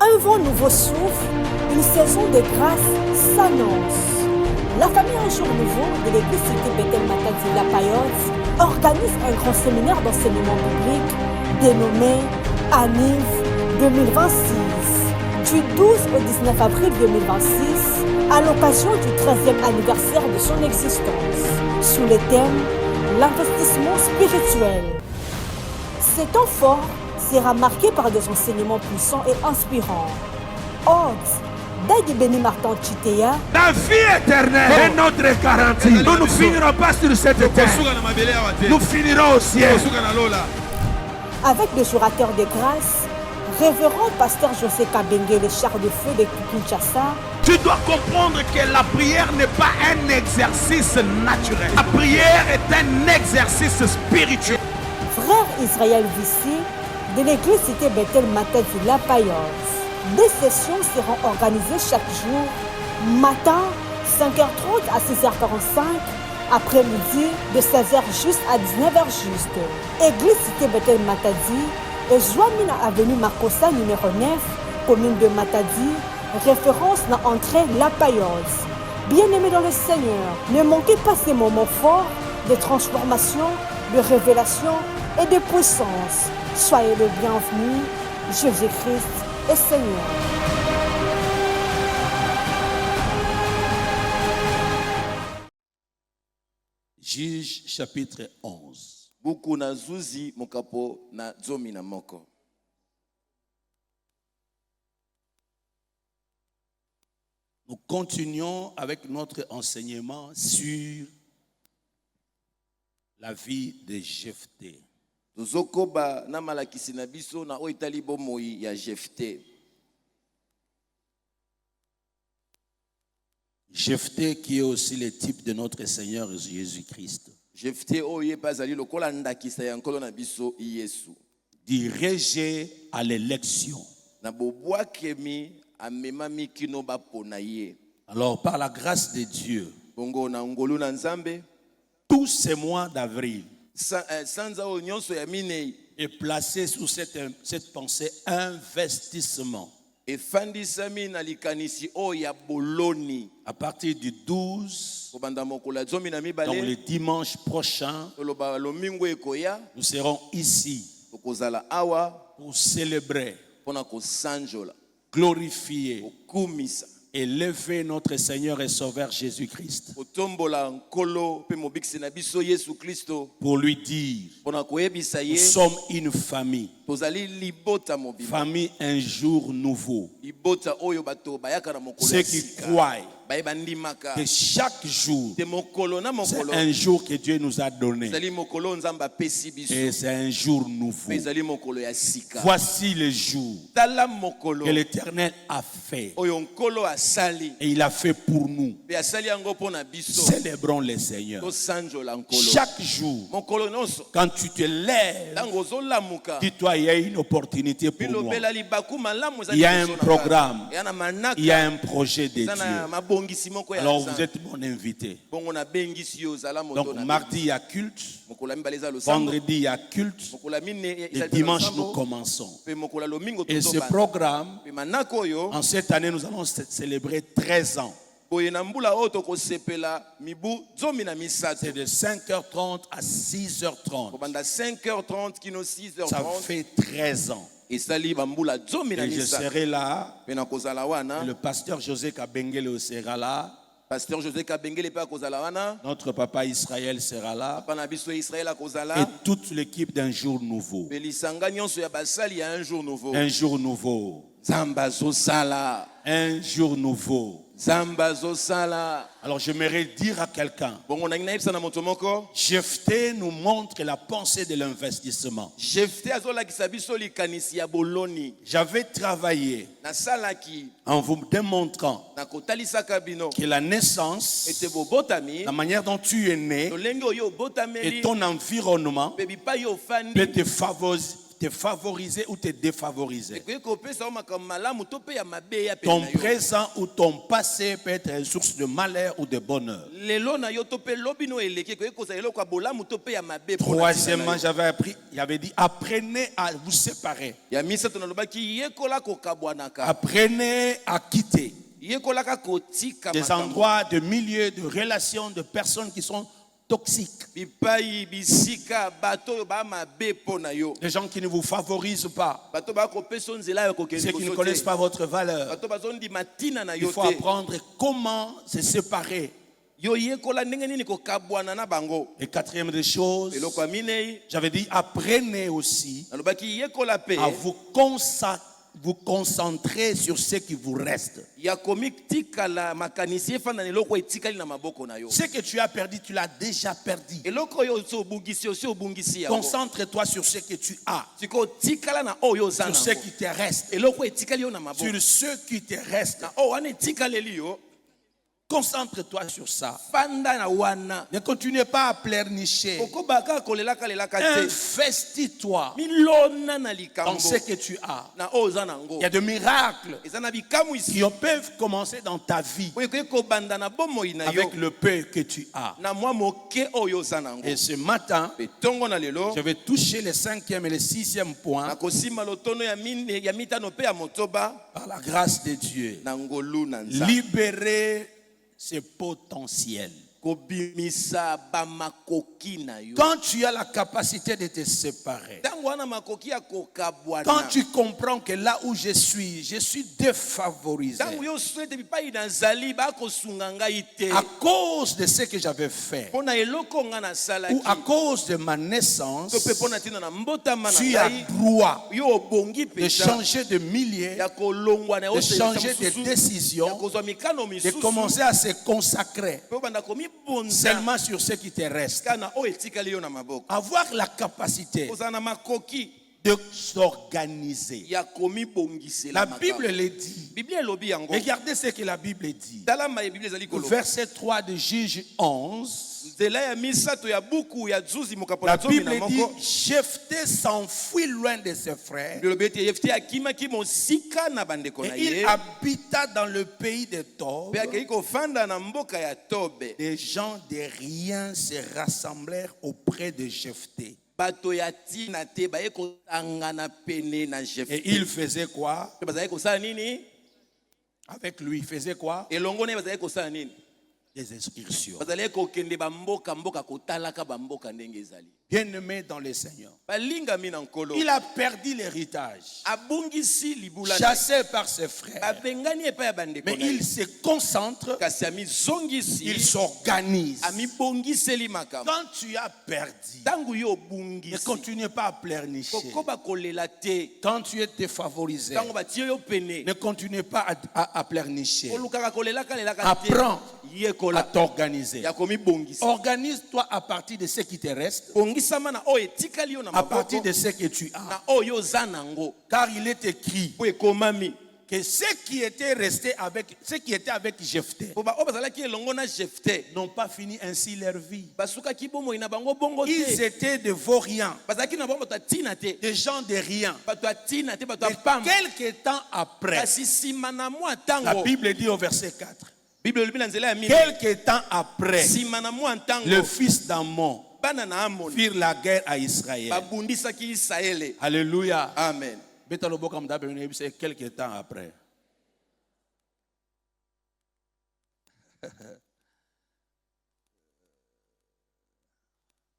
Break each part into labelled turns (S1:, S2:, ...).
S1: Un vent nouveau souffle, une saison de grâce s'annonce. La famille Un Jour Nouveau de l'église Cité Bethel Matadi La Payotte organise un grand séminaire d'enseignement biblique dénommé ANIV 2026 du 12 au 19 avril 2026 à l'occasion du 13e anniversaire de son existence sous le thème l'investissement spirituel. Cet temps fort sera marqué par des enseignements puissants et inspirants. Dadi Béni Martin Chitea,
S2: la vie éternelle est notre garantie. Nous ne finirons pas sur cette terre. Nous finirons au ciel.
S1: Avec des orateurs de grâce, révérend pasteur José Kabenge, le char de feu de Kinshasa.
S2: Tu dois comprendre que la prière n'est pas un exercice naturel. La prière est un exercice spirituel.
S1: Frère Israël Vissi, de l'église Cité Bethel Matadi La Payotte. Des sessions seront organisées chaque jour, matin 5h30 à 6h45, après-midi de 16h juste à 19h juste. Église Cité Bethel Matadi et Joamina Avenue Makossa numéro 9, commune de Matadi, référence dans l'entrée La Payotte. Bien-aimés dans le Seigneur, ne manquez pas ces moments forts de transformation, de révélation et de puissance. Soyez le bienvenu, Jésus-Christ est Seigneur.
S3: Juge chapitre 11.
S4: Buku na zuzi mokapo na zomi na moko.
S3: Nous continuons avec notre enseignement sur la vie de Jephthé.
S4: Tozokoba na malakisi na biso na oitali bomoi ya Jephthé.
S3: Jephthé qui est aussi le type de notre Seigneur Jésus-Christ.
S4: Jephthé oye bazali lokola ndakisa ya nkolo na biso Yesu.
S3: Dirigé à l'élection.
S4: Na bobwakemi amemami kino bapona ye.
S3: Alors par la grâce de Dieu,
S4: bongo na ngolu na nzambe,
S3: tous ces mois d'avril
S4: sanza o nyonso ya minei
S3: est placé sous cette pensée investissement.
S4: Et fandisami na likanisi o ya boloni.
S3: À partir du 12, donc le dimanche prochain, nous serons ici pour célébrer, glorifier, élever notre Seigneur et Sauveur Jésus-Christ. Pour lui dire, nous sommes une famille. Famille Un Jour Nouveau. Ceux qui croient que chaque jour, c'est un jour que Dieu nous a donné. Et c'est un jour nouveau. Voici le jour que l'Éternel a fait. Et il a fait pour nous. Célébrons le Seigneur. Chaque jour, quand tu te lèves, dis-toi, il y a une opportunité pour moi. Il y a un programme. Il y a un projet de Dieu. Alors vous êtes mon invité. Donc mardi il y a culte, vendredi il y a culte, et dimanche nous commençons. Et ce programme, en cette année nous allons célébrer 13 ans. C'est de 5h30 à 6h30. Ça fait 13 ans. Et je serai là. Et le pasteur José Kabengele sera là. Notre papa Israël sera là. Et toute l'équipe d'Un Jour Nouveau. Un jour nouveau. Un jour nouveau. Alors j'aimerais dire à quelqu'un, Jephthé nous montre la pensée de l'investissement. J'avais travaillé en vous démontrant que la naissance, la manière dont tu es né et ton environnement peut te favoriser ou te défavoriser. Ton présent ou ton passé peut être une source de malheur ou de bonheur. Troisièmement, j'avais dit, apprenez à vous séparer. Apprenez à quitter des endroits, de milieux, de relations, de personnes qui sont toxiques. Des gens qui ne vous favorisent pas. Ceux qui ne connaissent pas votre valeur. Il faut apprendre comment se séparer. Et quatrième des choses, j'avais dit, apprenez aussi à vous concentrer sur ce qui vous reste. Ce que tu as perdu, tu l'as déjà perdu. Concentre-toi sur ce que tu as, sur ce qui te reste, sur ce qui te reste. Concentre-toi sur ça. Ne continue pas à pleurnicher. Investis-toi dans ce que tu as. Il y a des miracles qui peuvent commencer dans ta vie avec le peu que tu as. Et ce matin, je vais toucher le 5e et le 6e point par la grâce de Dieu. Libérer ses potentiels. Quand tu as la capacité de te séparer, quand tu comprends que là où je suis défavorisé à cause de ce que j'avais fait ou à cause de ma naissance, tu as droit de changer de milieu, de changer de décision, de commencer à se consacrer seulement sur ce qui te reste. Avoir la capacité de s'organiser. La Bible le dit. Regardez ce que la Bible dit. Verset 3 de Juge 11. La Bible dit, Jephthé s'enfuit loin de ses frères et il habita dans le pays de Tob. Des gens de rien se rassemblèrent auprès de Jephthé. Et il faisait quoi? Avec lui, il faisait quoi? Des excursions. Bien-aimé dans le Seigneur, il a perdu l'héritage, chassé par ses frères, mais il se concentre, il s'organise. Quand tu as perdu, ne continue pas à pleurnicher. Quand tu es défavorisé, ne continue pas à pleurnicher. Apprends à t'organiser. Organise-toi à partir de ce qui te reste, à partir de ce que tu as. Car il est écrit que ceux qui étaient avec Jephthé n'ont pas fini ainsi leur vie. Ils étaient de vauriens, des gens de rien. Et quelques temps après, la Bible dit au verset 4, quelque temps après, le fils d'Ammon firent la guerre à Israël. Alléluia.
S4: Amen.
S3: Quelque temps après.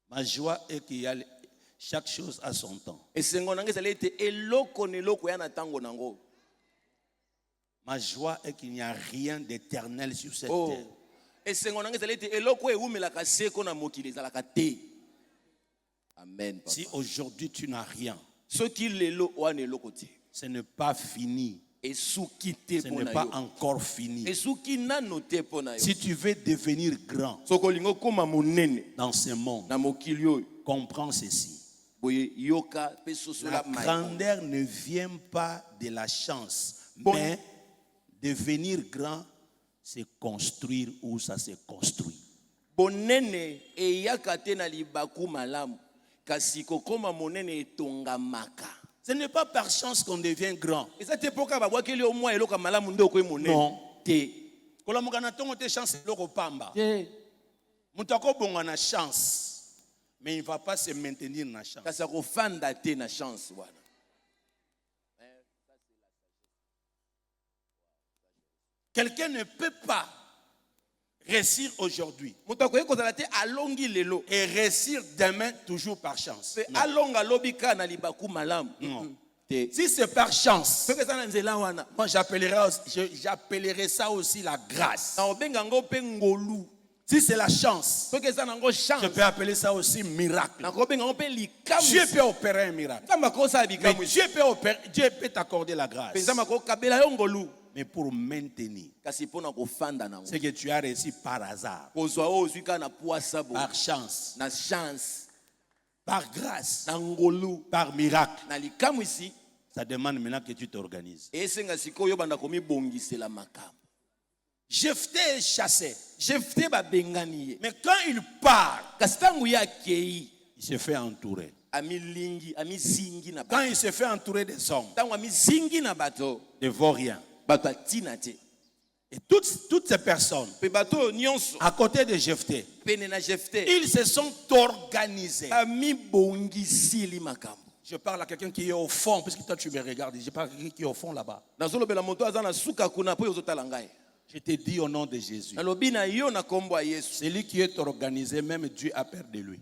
S3: Ma joie est qu'il y a chaque chose à son temps. Ma joie est qu'il n'y a rien d'éternel sur cette terre.
S4: Amen.
S3: Si aujourd'hui tu n'as rien, ce n'est pas fini. Ce n'est pas encore fini. Si tu veux devenir grand dans ce monde, comprends ceci. La grandeur ne vient pas de la chance, mais devenir grand, c'est construire où ça se construit.
S4: kasi kokoma monene etongamaka.
S3: Ce n'est pas par chance qu'on devient grand.
S4: Eza te poka ba bwakeli au moins eloka malamu ndo ko monene.
S3: Non.
S4: Te.
S3: Kolamuka na tongo te chance loko pamba. Mutako bonga na chance. Mais il ne va pas se maintenir na chance.
S4: Kasi akofanda te na chance wana.
S3: Quelqu'un ne peut pas réussir aujourd'hui et réussir demain toujours par chance. Non. Si c'est par chance, moi j'appellerai ça aussi la grâce. Si c'est la chance, je peux appeler ça aussi miracle. Dieu peut opérer un miracle. Mais Dieu peut t'accorder la grâce. Mais pour maintenir, c'est que tu as réussi par hasard, par chance, par grâce, par miracle. Ça demande maintenant que tu t'organises. Jephthé est chassé. Mais quand il part, il se fait entourer. Quand il se fait entourer des hommes, de vauriens, et toutes ces personnes à côté de Jephthé, ils se sont organisés. Je parle à quelqu'un qui est au fond, puisque toi tu me regardes. Je parle à quelqu'un qui est au fond là-bas. Je te dis au nom de Jésus. Celui qui est organisé, même Dieu a peur de lui.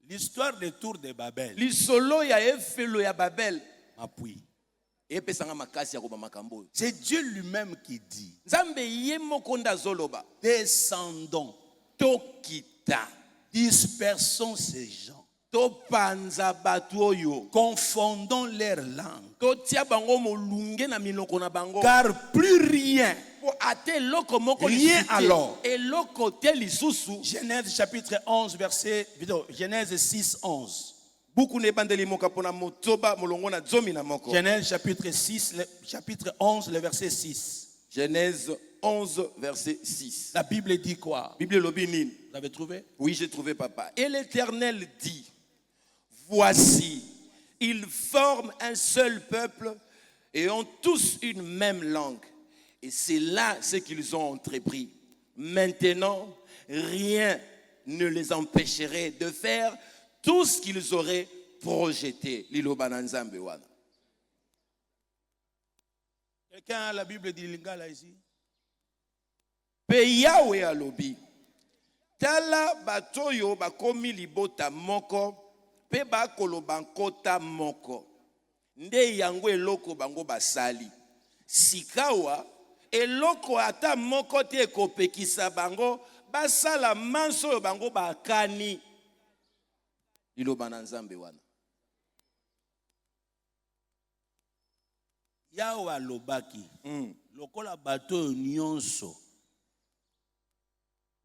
S3: L'histoire des tours de Babel. C'est Dieu lui-même qui dit: descendons, dispersons ces gens, confondons leurs langues, car plus rien alors. Genèse chapitre 11 verset Genèse 6 11. Genèse chapitre 6 chapitre 11 le verset 6.
S4: Genèse 11 verset 6.
S3: La Bible dit quoi?
S4: Bible
S3: Vous avez trouvé?
S4: Oui, j'ai trouvé, papa. Et l'Éternel dit: voici, ils forment un seul peuple et ont tous une même langue. Et c'est là ce qu'ils ont entrepris. Maintenant, rien ne les empêcherait de faire tout ce qu'ils auraient projeté.
S3: Quelqu'un a la Bible dit Lingala ici?
S4: Pe Yahweh alobi, tala batoyo bakomi libota moko, pe bakolo bankota moko. Nde yango eloko bango basali. Sikawa eloko ata moko te ekopekisa bango, basala manso bango bakani. Liloba na Nzambe wana.
S3: Yawa lobaki. Lokola bato nyonso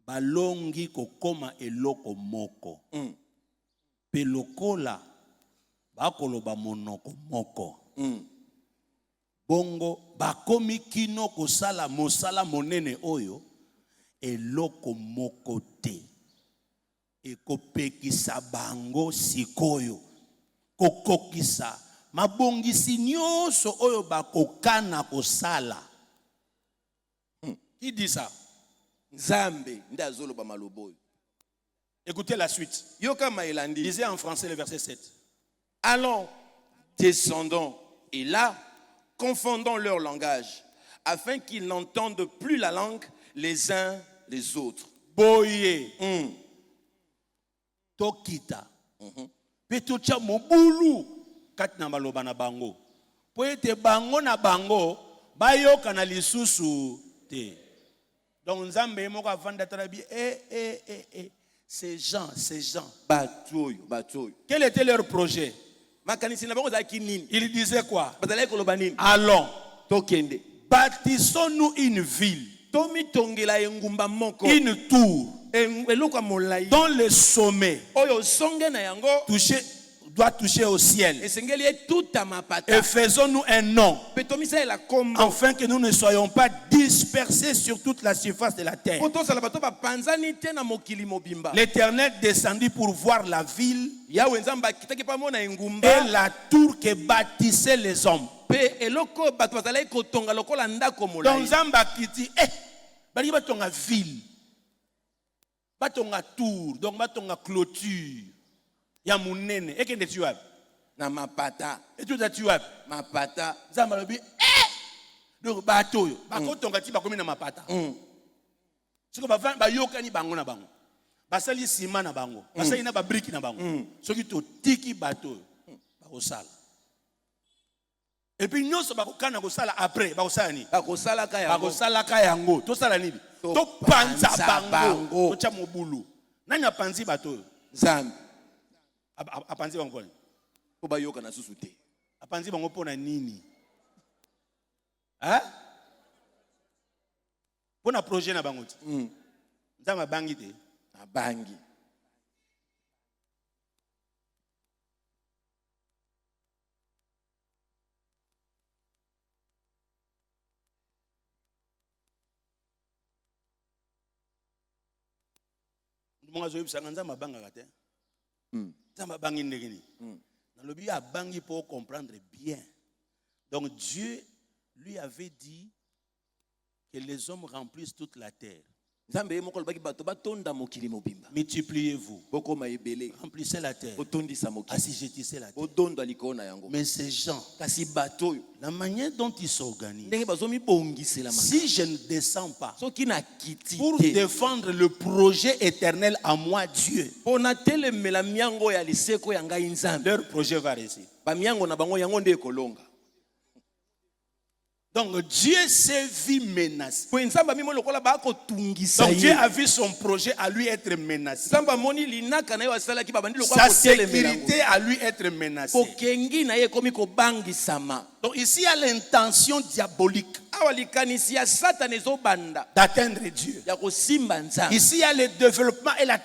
S3: balongi kokoma eloko moko. Pe lokola bakoloba monoko moko. Bongo bakomi kino kosala mosala monene oyo eloko moko te. Ekopekisa bango sikoyo. Kokokisa mabongisi nyonso oyo bakokana kosala. Qui dit ça?
S4: Nzambe ndazolo ba maloboyo.
S3: Écoutez la suite.
S4: Yoka maelandi.
S3: Lisez en français le verset 7.
S4: Allons, descendons, et là, confondons leur langage, afin qu'ils n'entendent plus la langue les uns les autres.
S3: Boye. Tokita. Petocha mobulu katina maloba na bango. Poete bango na bango bayoka na lisusu te. Donc Nzambe moko avanda tarabi ces gens.
S4: Batoyo.
S3: Quel était leur projet? Il disait quoi? Allons, bâtissons-nous une ville, une tour, dont le sommet doit toucher au ciel.
S4: Et
S3: Et faisons-nous un nom, afin que nous ne soyons pas dispersés sur toute la surface de la terre. L'Éternel descendit pour voir la ville et la tour que bâtissaient les hommes. Donc Zamba kiti, bali batonga ville, batonga tour, donc batonga clôture. Ya munene, et que tu as
S4: na mapata.
S3: Et tout ça tu as
S4: Mapata.
S3: Zamba lobi, donc bateau, bakotonga ti bakomi na mapata. Siko bava ba yokani bango na bango. Basali ciment na bango, basali na ba brique na bango. Soki to tiki bateau, bakosala. Et puis nous sommes bakokana kosala après, bakosala ni.
S4: Bakosala
S3: ka yango. To sala nini? To panza bango. To cha mobulu. Nani apanzi bateau?
S4: Zambi.
S3: Apanzi bango.
S4: Po bayoka na susu te.
S3: Apanzi bango pona nini? Hein? Pona projet na bango ti. Nzama bangi te.
S4: Na bangi.
S3: Nzama banga kate. Nzama bangi ndegini. Nalobi a bangi pour comprendre bien. Donc Dieu lui avait dit que les hommes remplissent toute la terre. Multipliez-vous. Remplissez la terre. Assujettissez la terre. Mais ces gens, la manière dont ils s'organisent, si je ne descends pas pour défendre le projet éternel à moi, Dieu, leur projet va réussir. Donc Dieu s'est vu menacé. Donc Dieu a vu son projet à lui être menacé. Sa sécurité à lui être menacée. Donc ici il y a l'intention diabolique d'atteindre Dieu. Ici il y a le développement et la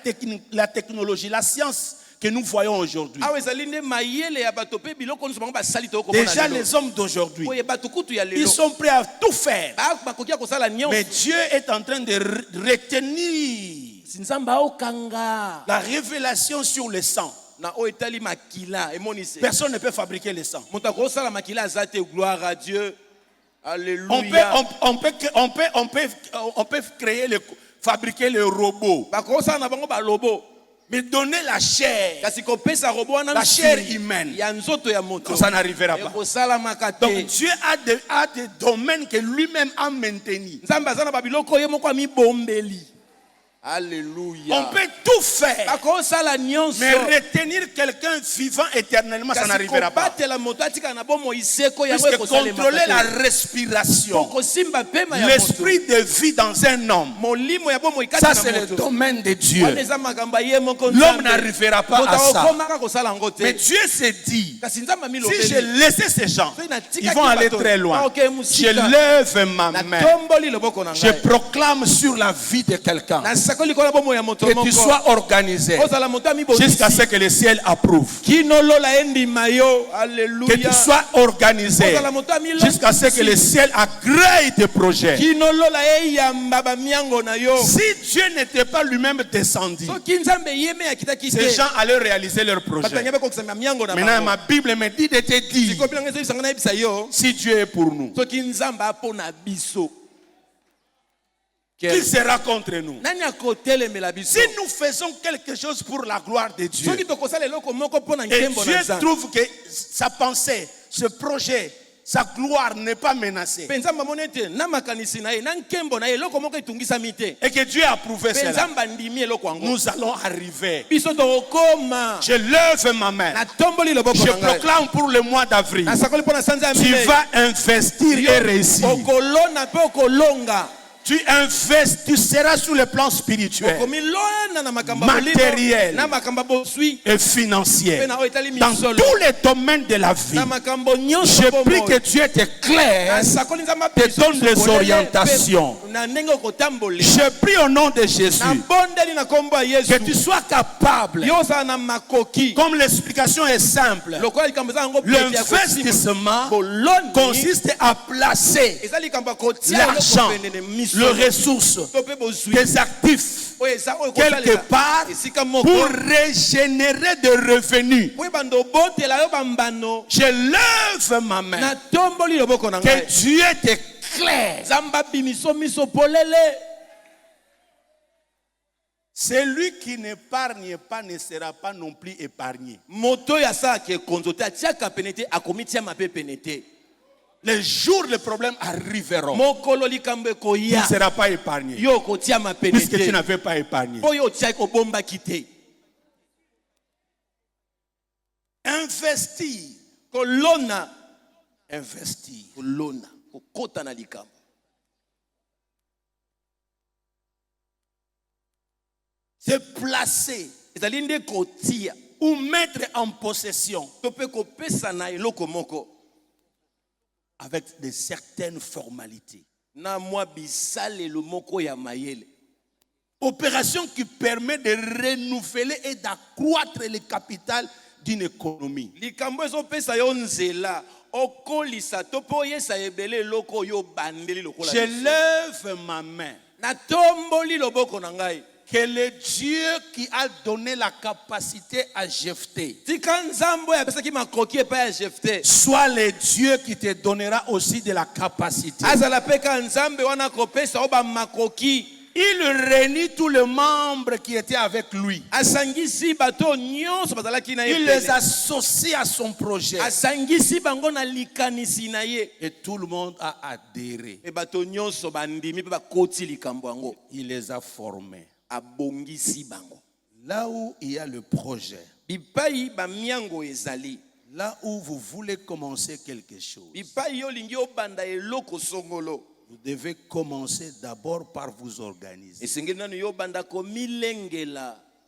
S3: technologie, la science que nous voyons aujourd'hui. Déjà les hommes d'aujourd'hui, ils sont prêts à tout faire. Mais Dieu est en train de retenir la révélation sur le sang. Personne ne peut fabriquer le sang.
S4: Alléluia.
S3: On peut fabriquer le robot. Mais donner la chair humaine, ça n'arrivera pas. Donc Dieu a des domaines que lui-même a maintenus.
S4: Alléluia.
S3: On peut tout faire, mais retenir quelqu'un vivant éternellement, ça n'arrivera pas. Puisque contrôler la respiration, l'esprit de vie dans un homme, ça c'est le domaine de Dieu. L'homme n'arrivera pas à ça. Mais Dieu s'est dit, si je laisse ces gens, ils vont aller très loin. Je lève ma main, je proclame sur la vie de quelqu'un que tu sois organisé jusqu'à ce que le ciel approuve. Que tu sois organisé jusqu'à ce que le ciel agrée tes projets. Si Dieu n'était pas lui-même descendu, ces gens allaient réaliser leurs projets. Maintenant ma Bible me dit de te dire, si Dieu est pour nous, qui sera contre nous? Si nous faisons quelque chose pour la gloire de Dieu, et Dieu trouve que sa pensée, ce projet, sa gloire n'est pas menacée, et que Dieu a approuvé cela, nous allons arriver. Je lève ma main, je proclame pour le mois d'avril, tu vas investir et réussir. Tu seras sur le plan spirituel, matériel et financier. Dans tous les domaines de la vie, je prie que Dieu t'éclaire, te donne des orientations. Je prie au nom de Jésus que tu sois capable, comme l'explication est simple, l'investissement consiste à placer l'argent, les ressources, des actifs quelque part pour régénérer des revenus. Je lève ma main, que Dieu t'éclaire. Celui qui n'épargne pas ne sera pas non plus épargné. Les jours de problème arriveront. Tu ne seras pas épargné, puisque tu n'avais pas épargné. Investir. Investir. Se placer ou mettre en possession avec de certaines formalités. Opération qui permet de renouveler et d'accroître le capital d'une économie. Je lève ma main. Que le Dieu qui a donné la capacité à Jephthé soit le Dieu qui te donnera aussi de la capacité. Il réunit tous les membres qui étaient avec lui. Il les associe à son projet. Et tout le monde a adhéré. Il les a formés. Là où il y a le projet, là où vous voulez commencer quelque chose, vous devez commencer d'abord par vous organiser.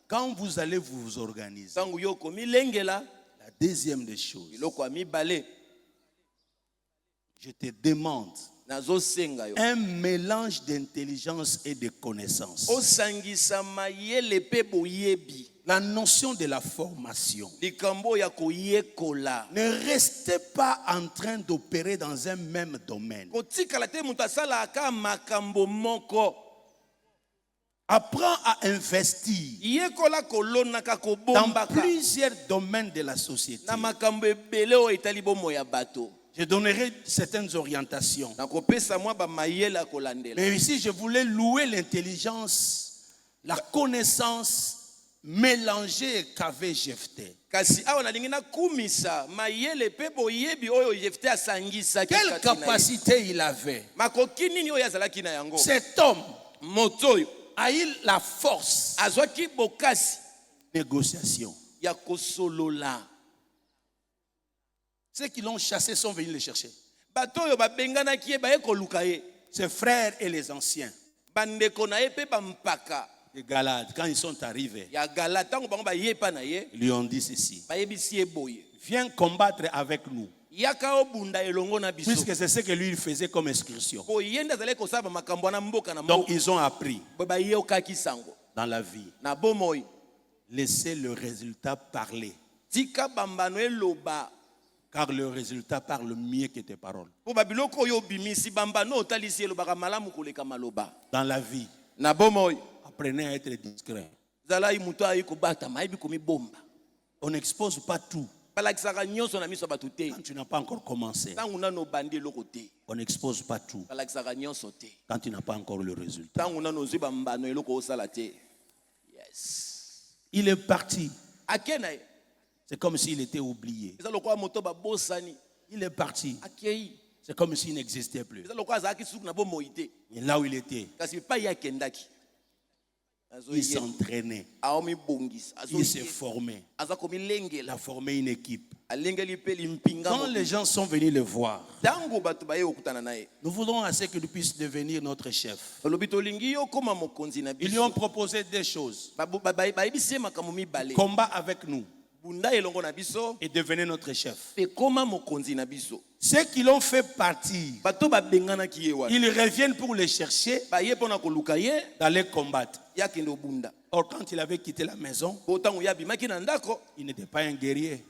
S3: Quand vous allez vous organiser, la deuxième des choses, je te demande un mélange d'intelligence et de connaissance. La notion de la formation. Ne restez pas en train d'opérer dans un même domaine. Apprends à investir dans plusieurs domaines de la société. Je donnerai certaines orientations. Mais ici, je voulais louer l'intelligence, la connaissance mélangée qu'avait Jephthé. Quelle capacité il avait? Cet homme a eu la force. Négociation. Ceux qui l'ont chassé sont venus le chercher. Ses frères et les anciens. Les Galades, quand ils sont arrivés, ils lui ont dit ceci: viens combattre avec nous. Puisque c'est ce que lui il faisait comme excursion. Donc ils ont appris dans la vie. Laissez le résultat parler. Car le résultat parle mieux que tes paroles. Dans la vie, apprenez à être discret. On n'expose pas tout. Quand tu n'as pas encore commencé, on n'expose pas tout. Quand tu n'as pas encore le résultat. Il est parti. C'est comme s'il était oublié. Il est parti. C'est comme s'il n'existait plus. Et là où il était, Il s'entraînait. Il s'est formé. Il a formé une équipe. Quand les gens sont venus le voir, nous voulons assez que tu puisses devenir notre chef. Ils lui ont proposé des choses. Combat avec nous et devenez notre chef. Ceux qui l'ont fait partir, ils reviennent pour les chercher, d'aller combattre. Or, quand il avait quitté la maison, il n'était pas un guerrier.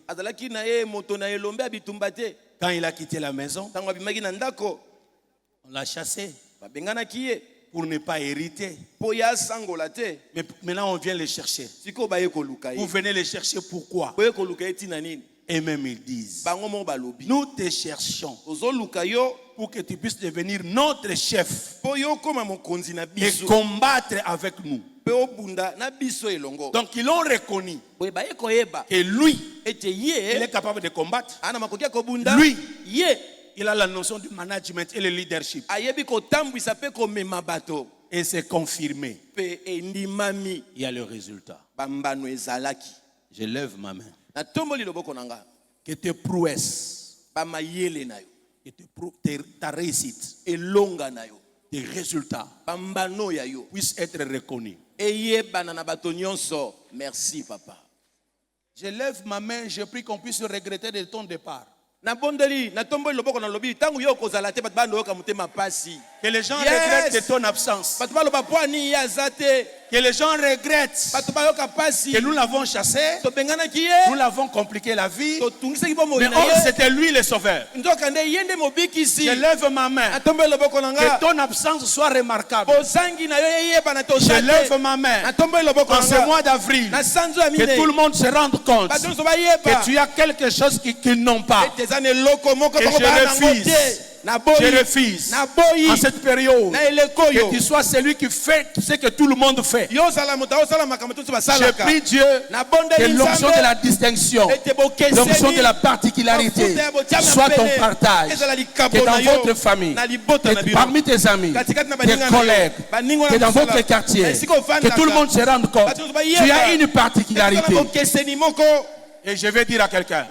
S3: Quand il a quitté la maison, on l'a chassé pour ne pas hériter. Mais maintenant, on vient les chercher. Vous venez les chercher pourquoi? Et même ils disent, nous te cherchons pour que tu puisses devenir notre chef et combattre avec nous. Donc ils l'ont reconnu que lui, il est capable de combattre. Lui, il a la notion du management et le leadership. Et c'est confirmé. Il y a le résultat. Je lève ma main. Que tes prouesses, ta réussite, tes résultats puissent être reconnus.
S4: Merci, papa.
S3: Je lève ma main, je prie qu'on puisse regretter de ton départ. Que les gens regrettent de ton absence. Que les gens regrettent que nous l'avons chassé, nous l'avons compliqué la vie. Mais or, c'était lui le sauveur. Je lève ma main. Que ton absence soit remarquable. Je lève ma main. En ce mois d'avril, que tout le monde se rende compte que tu as quelque chose qu'ils n'ont pas. Et je refuse en cette période que tu sois celui qui fait ce que tout le monde fait. Je prie Dieu que l'onction de la distinction, l'onction de la particularité soit ton partage. Que dans votre famille, que parmi tes amis, tes collègues, que dans votre quartier, que tout le monde se rende compte. Tu as une particularité. Et je vais dire à quelqu'un,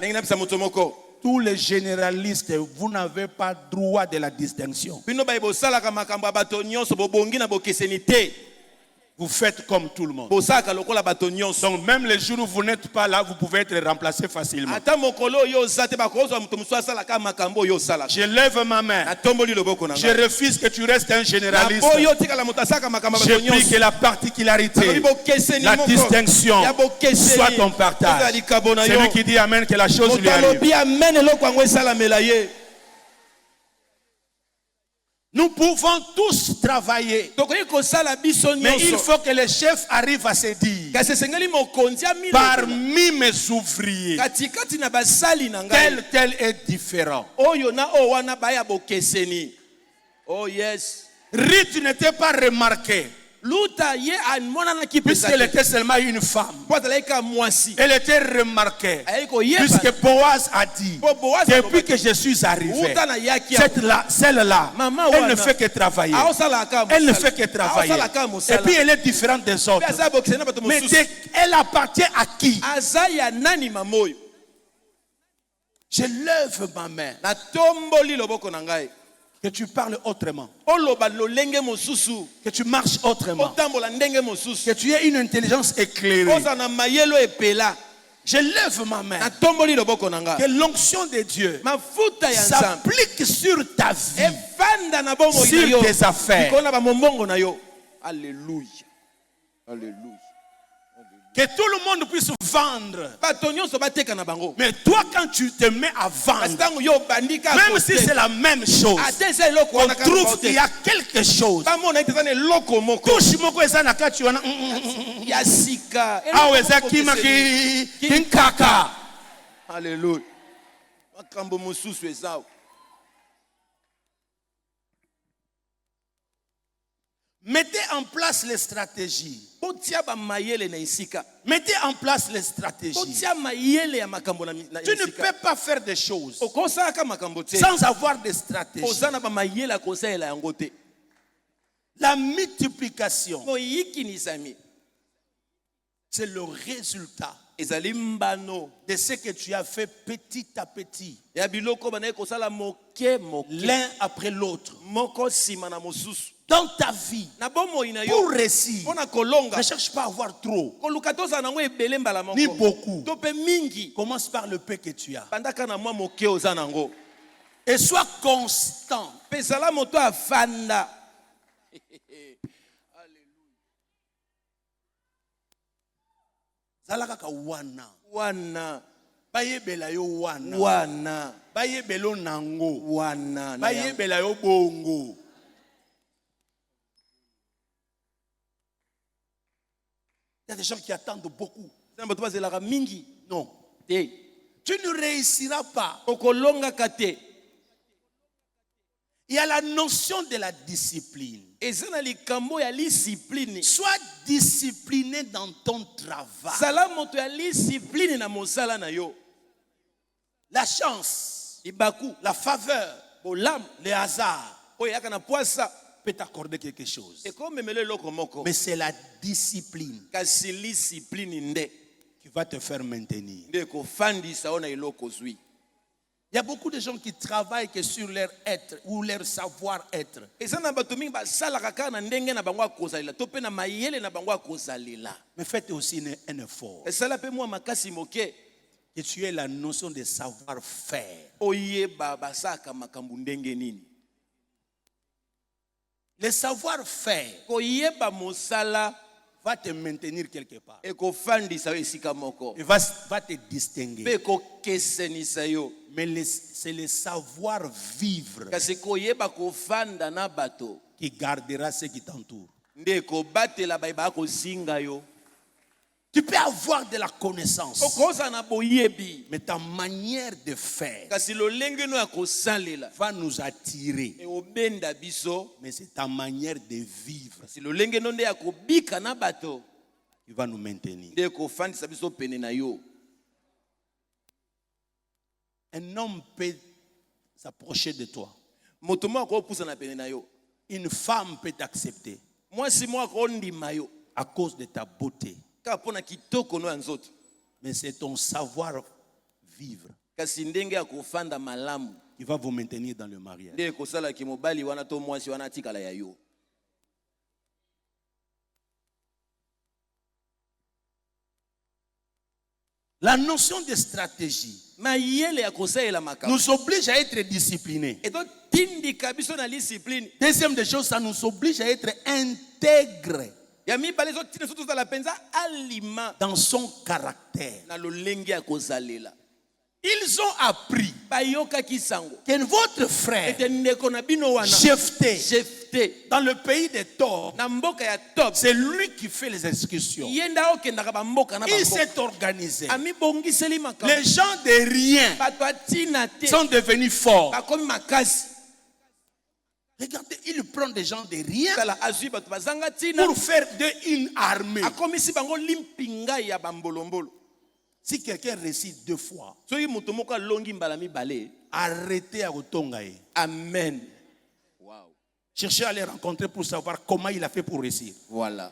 S3: tous les généralistes, vous n'avez pas droit de la distinction. Vous faites comme tout le monde. Donc même les jours où vous n'êtes pas là, vous pouvez être remplacé facilement. Je lève ma main. Je refuse que tu restes un généraliste. Je prie que la particularité, la distinction soit ton partage. Celui qui dit amen, que la chose lui arrive. Nous pouvons tous travailler, mais il faut que les chefs arrivent à se dire, parmi mes ouvriers, tel est différent.
S4: Oh yes.
S3: Ruth n'était pas remarquée, puisqu'elle était seulement une femme. Elle était remarquée, puisque Boaz a dit, depuis que je suis arrivé, celle-là, elle ne fait que travailler. Elle ne fait que travailler. Et puis elle est différente des autres. Mais elle appartient à qui? Je lève ma main. Que tu parles autrement. Que tu marches autrement. Que tu aies une intelligence éclairée. Je lève ma main. Que l'onction de Dieu s'applique sur ta vie, sur tes affaires.
S4: Alléluia. Alléluia.
S3: Que tout le monde puisse vendre. Mais toi, quand tu te mets à vendre, même si c'est la même chose, on trouve qu'il y a quelque chose. Touche moko ezana kati wana. Ah eza kimaki kinkaka.
S4: Alléluia. Makambo mususu ezao.
S3: Mettez en place les stratégies. Mettez en place les stratégies. Tu ne peux pas faire des choses sans avoir des stratégies. La multiplication C'est le résultat
S4: ezali mbano
S3: de ce que tu as fait petit à petit,
S4: ya biloko banaye kosala moke moke
S3: l'un après l'autre,
S4: moko sima na mosusu
S3: dans ta vie.
S4: na bomoi na
S3: Pour
S4: yo
S3: réussir,
S4: mpona kolonga
S3: ne cherche pas à avoir trop,
S4: koluka tozala nango ebele mbala
S3: ni
S4: moko
S3: beaucoup.
S4: to mpe mingi
S3: Commence par le peu que tu as.
S4: bandaka na mwa moke oza nango
S3: Et sois constant.
S4: mpe zala moto afanda.
S3: Zala kaka wana.
S4: wana
S3: Bayebela yo wana.
S4: wana
S3: Bayebelo nango.
S4: wana na yango.
S3: Bayebela yo bongo. Il y a des gens qui attendent beaucoup.
S4: Sana bato bazelaka mingi
S3: Non.
S4: te
S3: Tu ne réussiras pas.
S4: okolongaka te.
S3: Il y a la notion de la discipline.
S4: eza na likambo ya discipline.
S3: Sois discipliné dans ton travail.
S4: zala moto ya discipline na mosala na yo.
S3: La chance,
S4: libaku
S3: la faveur,
S4: bolamu
S3: le hasard
S4: oyo eyaka na pwasa
S3: peut t'accorder quelque chose.
S4: ekomemela eloko moko
S3: Mais c'est la discipline
S4: kasi discipline nde
S3: qui va te faire maintenir.
S4: nde ekofandisa oyo na eloko zwi.
S3: Il y a beaucoup de gens qui travaillent que sur leur être ou leur savoir-être.
S4: eza na bato mingi basalaka kaka na ndenge na bango akozalela to mpe na mayele na bango akozalela.
S3: Mais faites aussi un effort.
S4: esala mpe mwa makasi moke
S3: Que tu aies la notion de savoir-faire.
S4: oyeba basalaka makambo ndenge nini.
S3: Le savoir-faire
S4: koyeba mosala
S3: va te maintenir quelque part.
S4: ekofandisa yo esika moko
S3: Et va te
S4: mpe
S3: distinguer.
S4: ekokesenisa yo.
S3: Mais c'est le savoir-vivre
S4: kasi koyeba kofanda na bato
S3: qui gardera ce qui t'entoure.
S4: nde ekobatela bayebaka kozinga yo.
S3: Tu peux avoir de la connaissance,
S4: okozala na boyebi
S3: mais ta manière de faire
S4: kasi lolenge no ya kosalela
S3: va nous attirer.
S4: eobenda biso.
S3: Mais c'est ta manière de vivre
S4: kasi lolenge no nde ya kobika na bato
S3: qui va nous maintenir.
S4: nde ekofandisa biso pene na yo.
S3: Un homme peut s'approcher de toi.
S4: moto moko akopusa na pene na yo.
S3: Une femme peut t'accepter
S4: mwasi moko akondima yo
S3: à cause de ta beauté.
S4: kaka mpo na kitoko no ya nzoto.
S3: Mais c'est ton savoir-vivre
S4: kasi ndenge ya kofanda malamu
S3: qui va vous maintenir dans le mariage.
S4: nde ekosalaki mobali wana to mwasi wana atikala ya yo.
S3: La notion de stratégie
S4: mayele ya kosalela makambo
S3: nous oblige à être disciplinés.
S4: etotindika biso na discipline.
S3: Deuxième des choses, ça nous oblige à être intègres
S4: ya mibale ezotinda so tozala mpenza alima
S3: dans son caractère.
S4: na lolenge ya kozalela.
S3: Ils ont appris
S4: bayokaki sango
S3: que votre frère
S4: ete ndeko na bino wana
S3: Jephthé, dans le pays des Tob,
S4: na mboka ya Tob,
S3: c'est lui qui fait les excursions.
S4: ye nda okendaka bamboka na
S3: Il
S4: bamboka
S3: s'est organisé.
S4: amibongiseli makambo.
S3: Les gens de rien
S4: bato atina te
S3: sont devenus forts.
S4: bakomi makasi.
S3: Regardez, il prend des gens de rien
S4: tala azwi bato bazanga tina
S3: pour faire une armée.
S4: akomisi bango limpinga ya bambolombolo.
S3: Si quelqu'un récite 2 fois,
S4: soki moto moko alongi mbala mibale,
S3: arrêtez à Otongae.
S4: amen. Wow.
S3: Cherchez à les rencontrer pour savoir comment il a fait pour réussir.
S4: Voilà.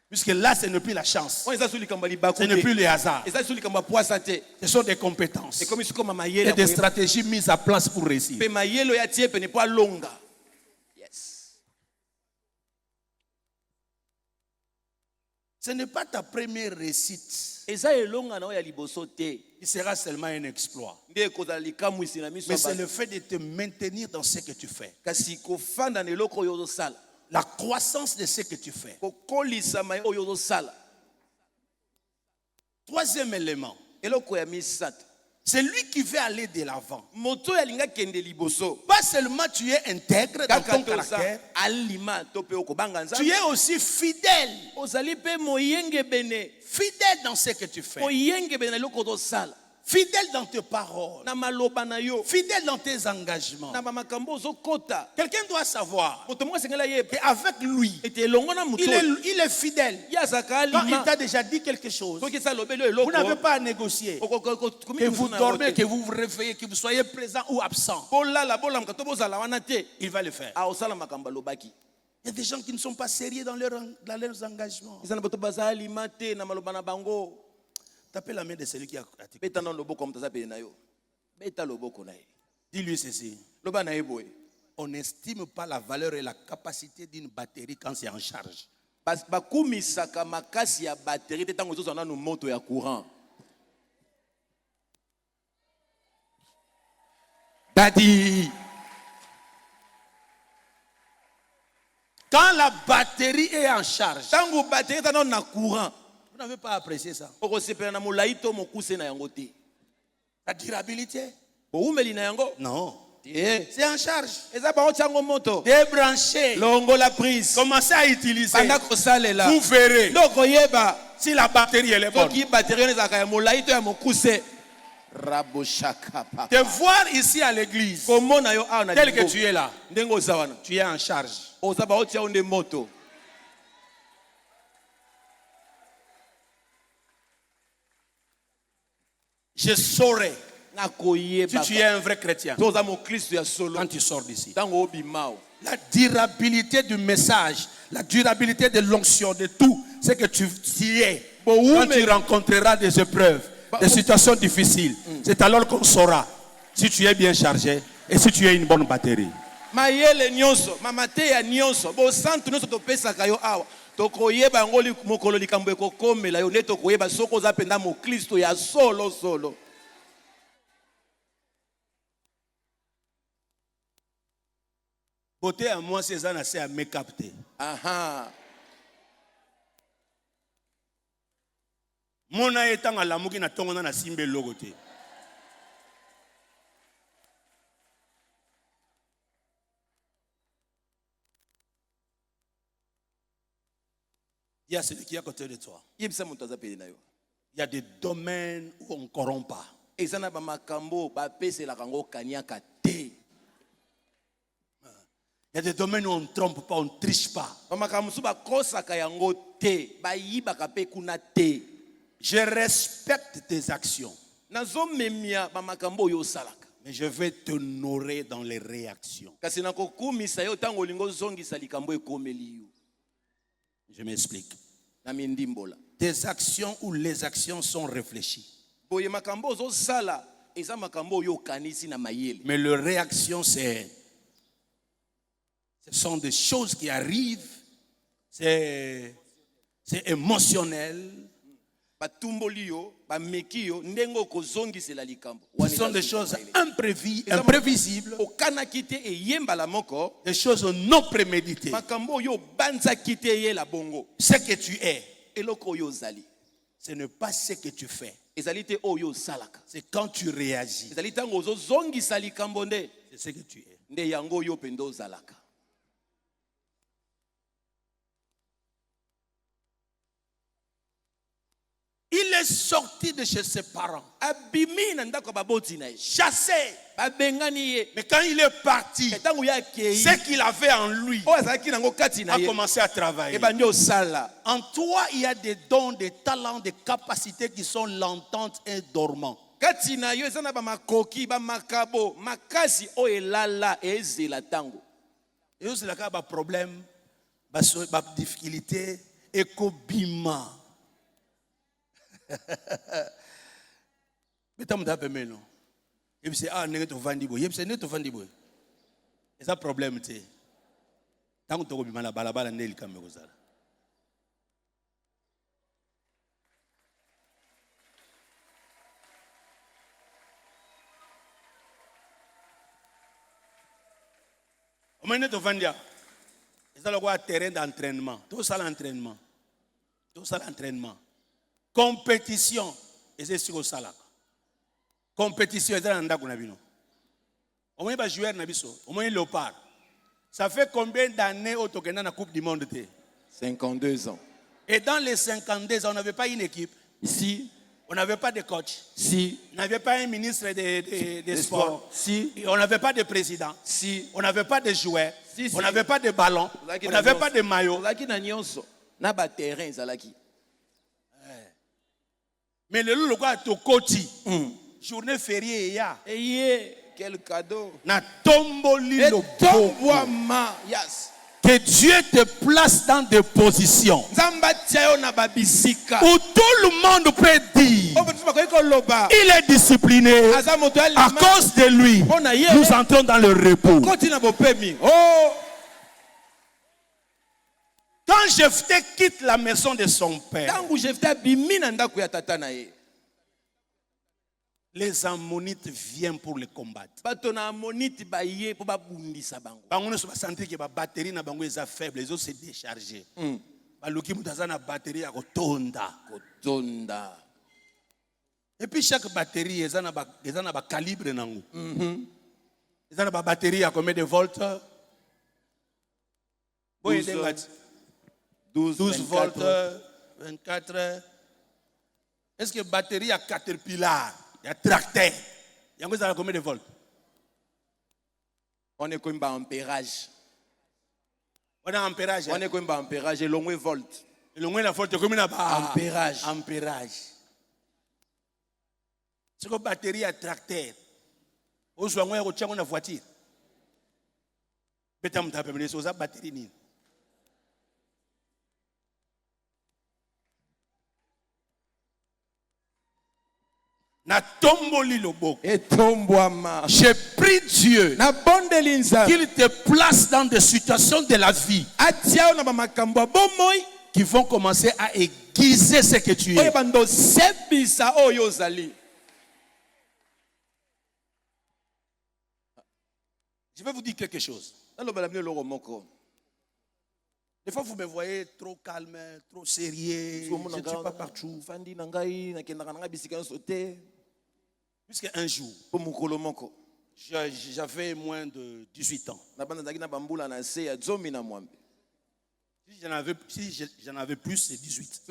S3: Puisque là, ce n'est plus la chance.
S4: Oyo eza so likambo ya libaku
S3: Ce n'est plus
S4: te.
S3: le hasard.
S4: eza so likambo ya pwasa te.
S3: Ce sont des compétences
S4: ekomi sikoma mayele
S3: et
S4: ya
S3: des
S4: koyeba.
S3: stratégies mises à place pour réussir.
S4: mpe mayele oyo atie pene mpo alonga. Yes.
S3: Ce n'est pas ta première réussite
S4: eza elonga na oyo ya liboso te
S3: qui sera seulement un exploit.
S4: nde ekozala likamwisi na miso
S3: Mais
S4: ya
S3: c'est
S4: bato.
S3: le fait de te maintenir dans ce que tu fais.
S4: kasi kofanda na eloko oyo ozosala,
S3: La croissance de ce que tu fais.
S4: kokolisama oyo ozosala.
S3: Troisième élément,
S4: eloko ya misato,
S3: c'est lui qui veut aller de l'avant.
S4: moto oyo alingi akende liboso
S3: Pas seulement tu es intègre dans
S4: kaka
S3: ton
S4: toza
S3: caractère,
S4: alima to mpe okobanga
S3: tu
S4: nzambe,
S3: es aussi fidèle.
S4: ozali mpe moyengebene.
S3: Fidèle dans ce que tu fais.
S4: moyengebene na eloko ozosala,
S3: Fidèle dans tes paroles.
S4: na maloba na yo,
S3: Fidèle dans tes engagements.
S4: na bamakambo ozokota.
S3: Quelqu'un doit savoir
S4: moto moko asengeli ayeba
S3: qu'avec lui,
S4: ete elongo na moto oyo,
S3: il est fidèle.
S4: ye azalaka
S3: Quand il
S4: alima.
S3: t'a déjà dit quelque chose,
S4: soki eza alobeli oyo
S3: vous n'avez
S4: eloko
S3: pas à négocier. Que vous dormez, que vous vous réveillez, que vous soyez présent ou absent.
S4: bolala bolamuka to bozala wana te,
S3: Il va le faire.
S4: aosala makambo alobaki.
S3: Il y a des gens qui ne sont pas sérieux dans leurs engagements. Tapez la main de celui qui a pratiqué. Dis-lui ceci. On n'estime pas la valeur et la capacité d'une batterie quand c'est en charge. Daddy. Quand la batterie est en charge, vous n'avez pas apprécié ça. La durabilité? Non. C'est en charge. Débrancher. Commencez à utiliser. Vous verrez. Si la batterie elle est bonne. Te voir ici à l'église, tel que tu es là, tu es en charge. Je saurai si tu es un vrai chrétien quand tu sors d'ici. La durabilité du message, la durabilité de l'onction, de tout, c'est que tu y es. Quand tu rencontreras des épreuves, des situations difficiles, c'est alors qu'on saura si tu es bien chargé et si tu as une bonne batterie. Côté à moi, c'est ça, c'est à me capter. Mon étant à la mouki na tonga na simbe logoté. Il y a celui qui est à côté de toi. Il y a des domaines où on ne corrompt pas. Il y a des domaines où on ne trompe pas, on ne triche pas. Je respecte tes actions. Mais je vais t'honorer dans les réactions. Je m'explique. Tes actions ou les actions sont réfléchies. Mais les réactions, ce sont des choses qui arrivent. C'est émotionnel. Ce sont des choses imprévisibles, des choses non préméditées. Ce que tu es, ce n'est pas ce que tu fais. C'est quand tu réagis. C'est ce que tu es. Il est sorti de chez ses parents, chassé. Mais quand il est parti, ce qu'il avait en lui a commencé à travailler. En toi, il y a des dons, des talents, des capacités qui sont l'entente et dormants. Et aussi, il y a des problèmes, des difficultés, éco-bima. Mais tu as fait non. Et puis c'est n'est pas vendu. Et puis c'est n'est pas vendu. Et ça problème c'est. Tant que tu as mis la balabala n'est le caméra ça. On m'a dit de vendre. Et ça le quoi terrain d'entraînement. Tout ça l'entraînement. Tout ça l'entraînement. Compétition, et c'est sur le salaire. Compétition, et c'est dans le au moins, il joueur au moins, léopard. Ça fait combien d'années au Tokyo la Coupe du Monde?
S4: 52 ans.
S3: Et dans les 52 ans, on n'avait pas une équipe.
S4: Si.
S3: On n'avait pas de coach.
S4: Si.
S3: On n'avait pas un ministre des sports.
S4: Si.
S3: Et on n'avait pas de président.
S4: Si.
S3: On n'avait pas de joueurs.
S4: Si.
S3: On n'avait pas de ballon. On n'avait pas de maillot. Mais le loup a to koti. Journée fériée ya.
S4: Quel cadeau.
S3: Na tomboli le
S4: tomboama. Yes.
S3: Que Dieu te place dans des positions où tout le monde peut dire il est discipliné. À cause de lui, nous entrons dans le repos. Quand Jephthé quitte la maison de son père, les Ammonites viennent pour le combattre. Bango se sentir que la batterie na bango est faible, ils ont se décharger. Baluki mutaza na batterie ya kotonda. Et puis chaque batterie est na ba calibre nango. Ils ont na batterie à combien de volts? 12 volts, 24. Est-ce que batterie à Caterpillar, il y a tracteur, il y a combien de volts?
S4: On est comme ampérage.
S3: On a ampérage.
S4: On est comme ampérage et long volt.
S3: Et long la volt comme une
S4: ampérage.
S3: C'est que batterie à tracteur. Au soir on a une voiture. Betam ta permis ça batterie ni. J'ai pris Dieu qu'il te place dans des situations de la vie qui vont commencer à aiguiser ce que tu es. Je vais vous dire quelque chose. Des fois, vous me voyez trop calme, trop sérieux. Je ne suis pas partout. Puisque un jour, j'avais moins de 18 ans. Si j'en avais plus, c'est 18.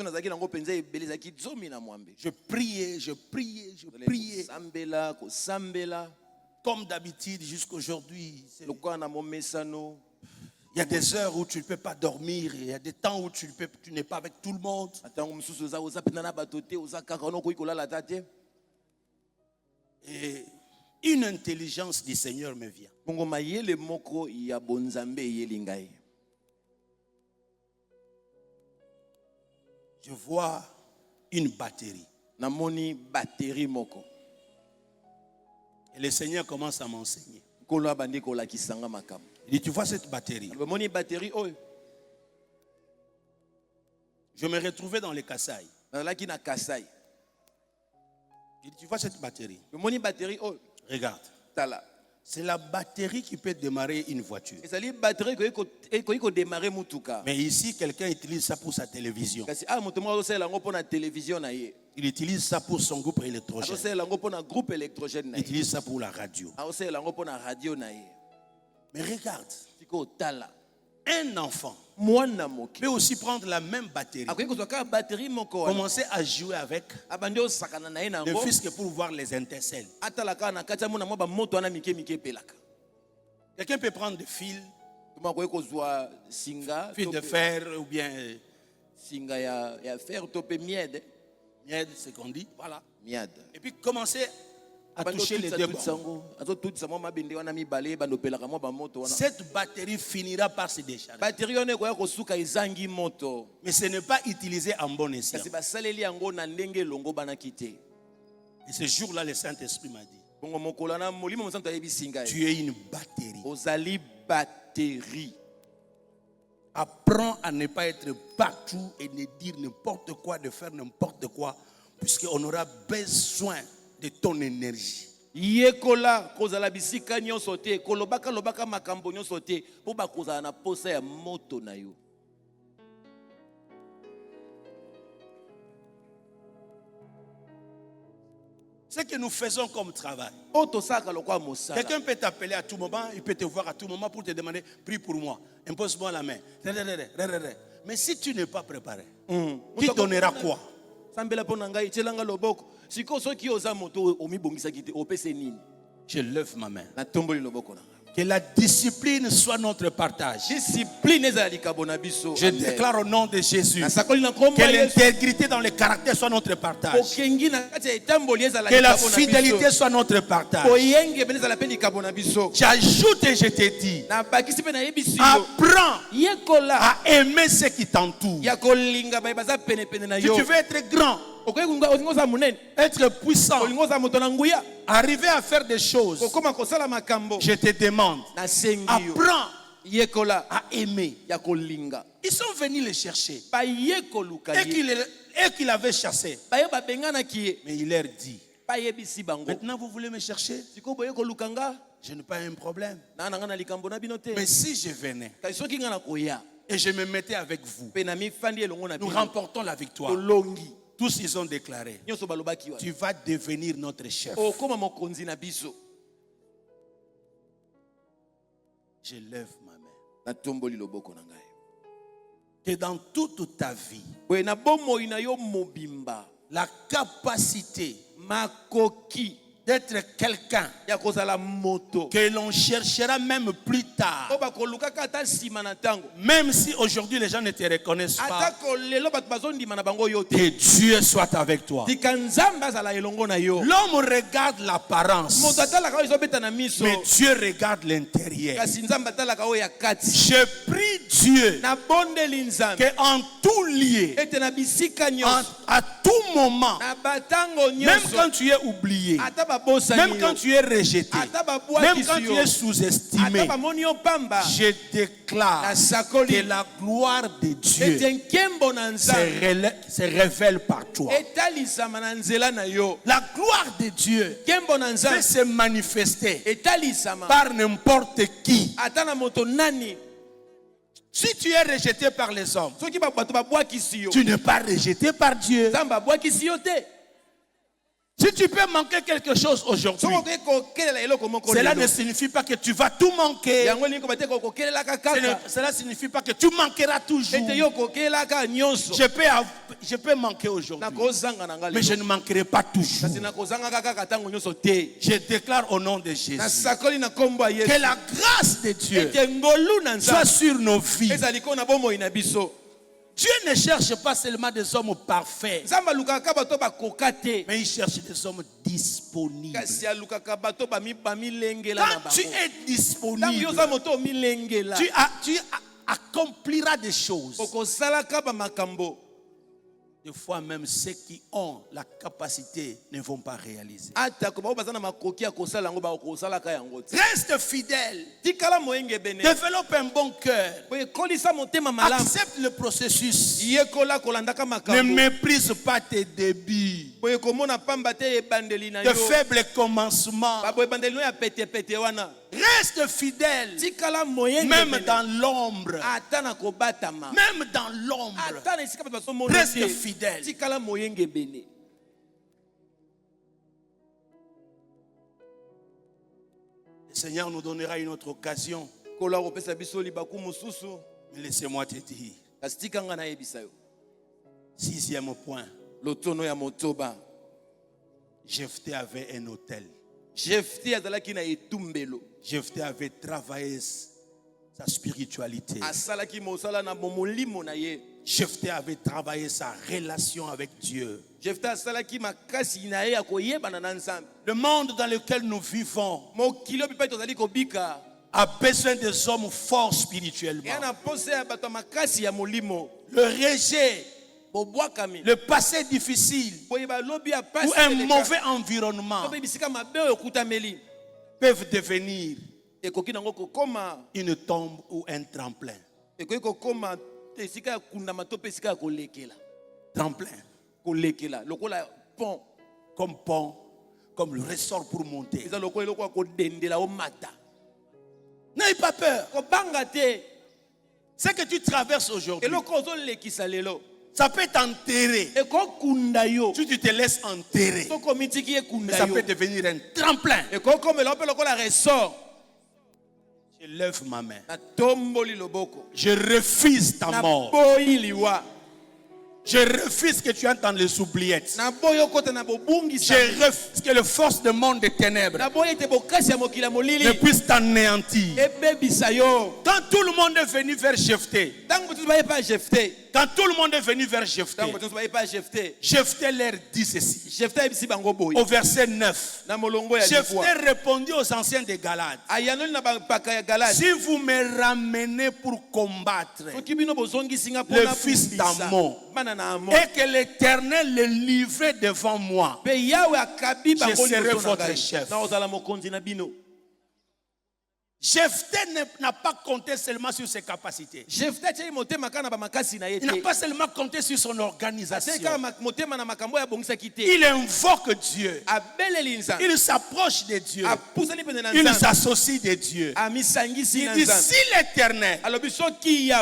S3: Je priais. Comme d'habitude, jusqu'aujourd'hui. Il y a des heures où tu ne peux pas dormir. Il y a des temps où tu n'es pas avec tout le monde. Et une intelligence du Seigneur me vient. Je vois une batterie. Et le Seigneur commence à m'enseigner. Il dit, tu vois cette batterie? Je me retrouvais dans les Kasaï. Il dit, tu vois cette batterie? Regarde. C'est la batterie qui peut démarrer une voiture. Mais ici, quelqu'un utilise ça pour sa télévision. Il utilise ça pour son groupe électrogène. Il utilise ça pour la radio. Mais regarde, un enfant peut aussi prendre la même batterie, commencer à jouer avec, ne fût-ce que pour voir les intercelles. Quelqu'un peut prendre des fils de fer ou bien miède, c'est qu'on dit, voilà. Et puis commencer à toucher les deux bords. Cette batterie finira par se décharger. Mais ce n'est pas utilisé en bon escient. Et ce jour-là, le Saint-Esprit m'a dit, tu es une batterie. Apprends à ne pas être partout et ne dire n'importe quoi, de faire n'importe quoi, puisqu'on aura besoin de ton énergie.
S4: Yekola kozala bisika nyonso te kolobaka lobaka makambo nyonso te po ba kozala na posa ya moto na yo.
S3: Ce que nous faisons comme travail. Quelqu'un peut t'appeler à tout moment, il peut te voir à tout moment pour te demander, prie pour moi, impose-moi la main. Mais si tu n'es pas préparé, tu donneras quoi? Je lève ma main. Que la discipline soit notre partage. Je déclare au nom de Jésus que l'intégrité dans les caractères soit notre partage. Que la fidélité soit notre partage. J'ajoute et je te dis, apprends à aimer ceux qui t'entourent. Si tu veux être grand, être puissant, arriver à faire des choses, je te demande, apprends à aimer. Ils sont venus les chercher et qu'il avait chassé. Mais il leur dit, maintenant vous voulez me chercher? Je n'ai pas un problème. Mais si je venais et je me mettais avec vous, nous remportons la victoire. Tous ils ont déclaré, tu vas devenir notre chef. Je lève ma main. Que dans toute ta vie, la capacité d'être quelqu'un que l'on cherchera même plus tard, même si aujourd'hui les gens ne te reconnaissent pas, que Dieu soit avec toi. L'homme regarde l'apparence, mais Dieu regarde l'intérieur. Je prie Dieu qu'en tout lieu, à tout moment, même quand tu es oublié, même quand tu es rejeté, même quand tu es sous-estimé, je déclare que la gloire de Dieu se révèle par toi. La gloire de Dieu peut se manifester par n'importe qui. Si tu es rejeté par les hommes, tu n'es pas rejeté par Dieu. Si tu peux manquer quelque chose aujourd'hui, cela ne signifie pas que tu vas tout manquer. Cela ne signifie pas que tu manqueras toujours. Je peux manquer aujourd'hui, mais je ne manquerai pas toujours. Je déclare au nom de Jésus que la grâce de Dieu soit sur nos vies. Dieu ne cherche pas seulement des hommes parfaits, mais il cherche des hommes disponibles. Quand tu es disponible, tu accompliras des choses. Des fois même ceux qui ont la capacité ne vont pas réaliser. Reste fidèle. Développe un bon cœur. Accepte le processus. Ne méprise pas tes débuts, de faibles commencements. Reste fidèle, même dans l'ombre. Même dans l'ombre, reste fidèle. Le Seigneur nous donnera une autre occasion. Mais laissez-moi te dire. 6e point. Jephthé avait un hôtel. Jephthé avait travaillé sa spiritualité. Jephthé avait travaillé sa relation avec Dieu. Le monde dans lequel nous vivons a besoin des hommes forts spirituellement. Le rejet, le passé difficile ou un mauvais environnement peuvent devenir une tombe ou un tremplin. Tremplin. Comme pont, comme le ressort pour monter. N'aie pas peur. Ce que tu traverses aujourd'hui, ça peut t'enterrer. Si tu te laisses enterrer, mais ça peut devenir un tremplin. Je lève ma main. Je refuse ta mort. Je refuse que tu entres dans les oubliettes. Je refuse que les forces du monde des ténèbres ne puissent t'anéantir. Quand tout le monde est venu vers Jephthé, quand tout le monde est venu vers Jephthé, Jephthé leur dit ceci. Au verset 9, Jephthé répondit aux anciens de Galade. Si vous me ramenez pour combattre le fils d'Ammon et que l'Éternel le livre devant moi, je serai votre chef. Jephthé n'a pas compté seulement sur ses capacités. Il n'a pas seulement compté sur son organisation. Il invoque Dieu. Il s'approche de Dieu. Il s'associe de Dieu. Il dit, si l'Éternel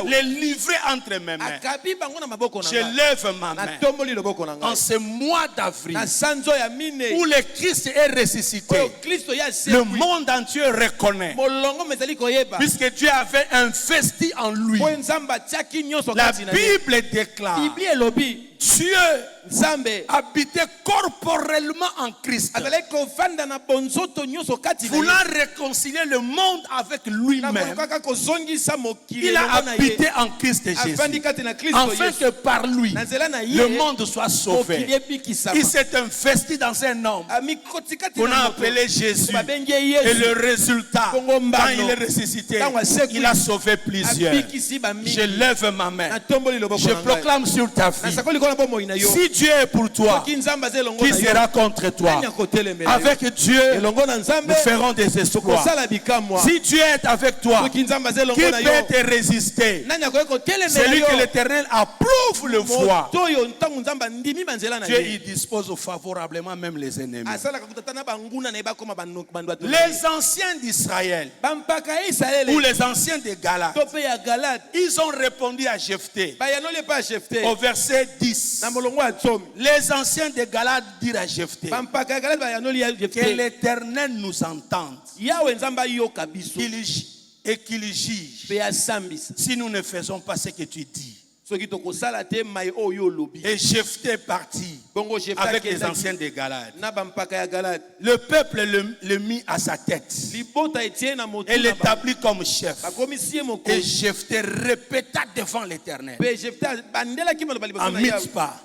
S3: les livrer entre mes mains, je lève ma main. En ce mois d'avril, où le Christ est ressuscité, le monde entier reconnaît, puisque Dieu avait investi en lui. La Bible déclare, Dieu habitait corporellement en Christ, voulant réconcilier le monde avec lui-même. Il a habité en Christ Jésus, afin que par lui le monde soit sauvé. Il s'est investi dans un homme qu'on a appelé Jésus, et le résultat, quand il est ressuscité, il a sauvé plusieurs. Je lève ma main, je proclame sur ta vie, si Dieu est pour toi, qui sera contre toi? Avec Dieu, nous ferons des exploits. Si Dieu est avec toi, qui peut te résister? Celui que l'Éternel approuve le foi. Dieu y dispose favorablement même les ennemis. Les anciens d'Israël, ou les anciens de Galade, ils ont répondu à Jephthé au verset 10. Les anciens de Galade dirent à Jephthé que l'Éternel nous entende et qu'il juge si nous ne faisons pas ce que tu dis. Et Jephthé est parti avec les anciens de Galade. Le peuple le mit à sa tête et l'établit comme chef. Et Jephthé répéta devant l'Éternel en Mitzpah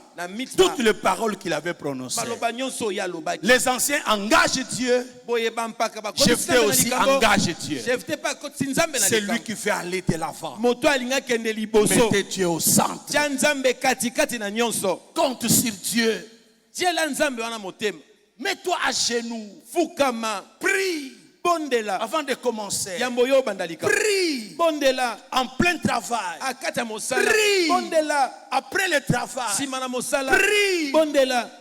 S3: toutes les paroles qu'il avait prononcées. Les anciens engagent Dieu. Jephthé aussi engage Dieu. C'est lui qui fait aller de l'avant. Mettez Dieu au centre. Compte sur Dieu. Mets-toi à genoux. Prie. Avant de commencer, prie en plein travail, prie après le travail, prie.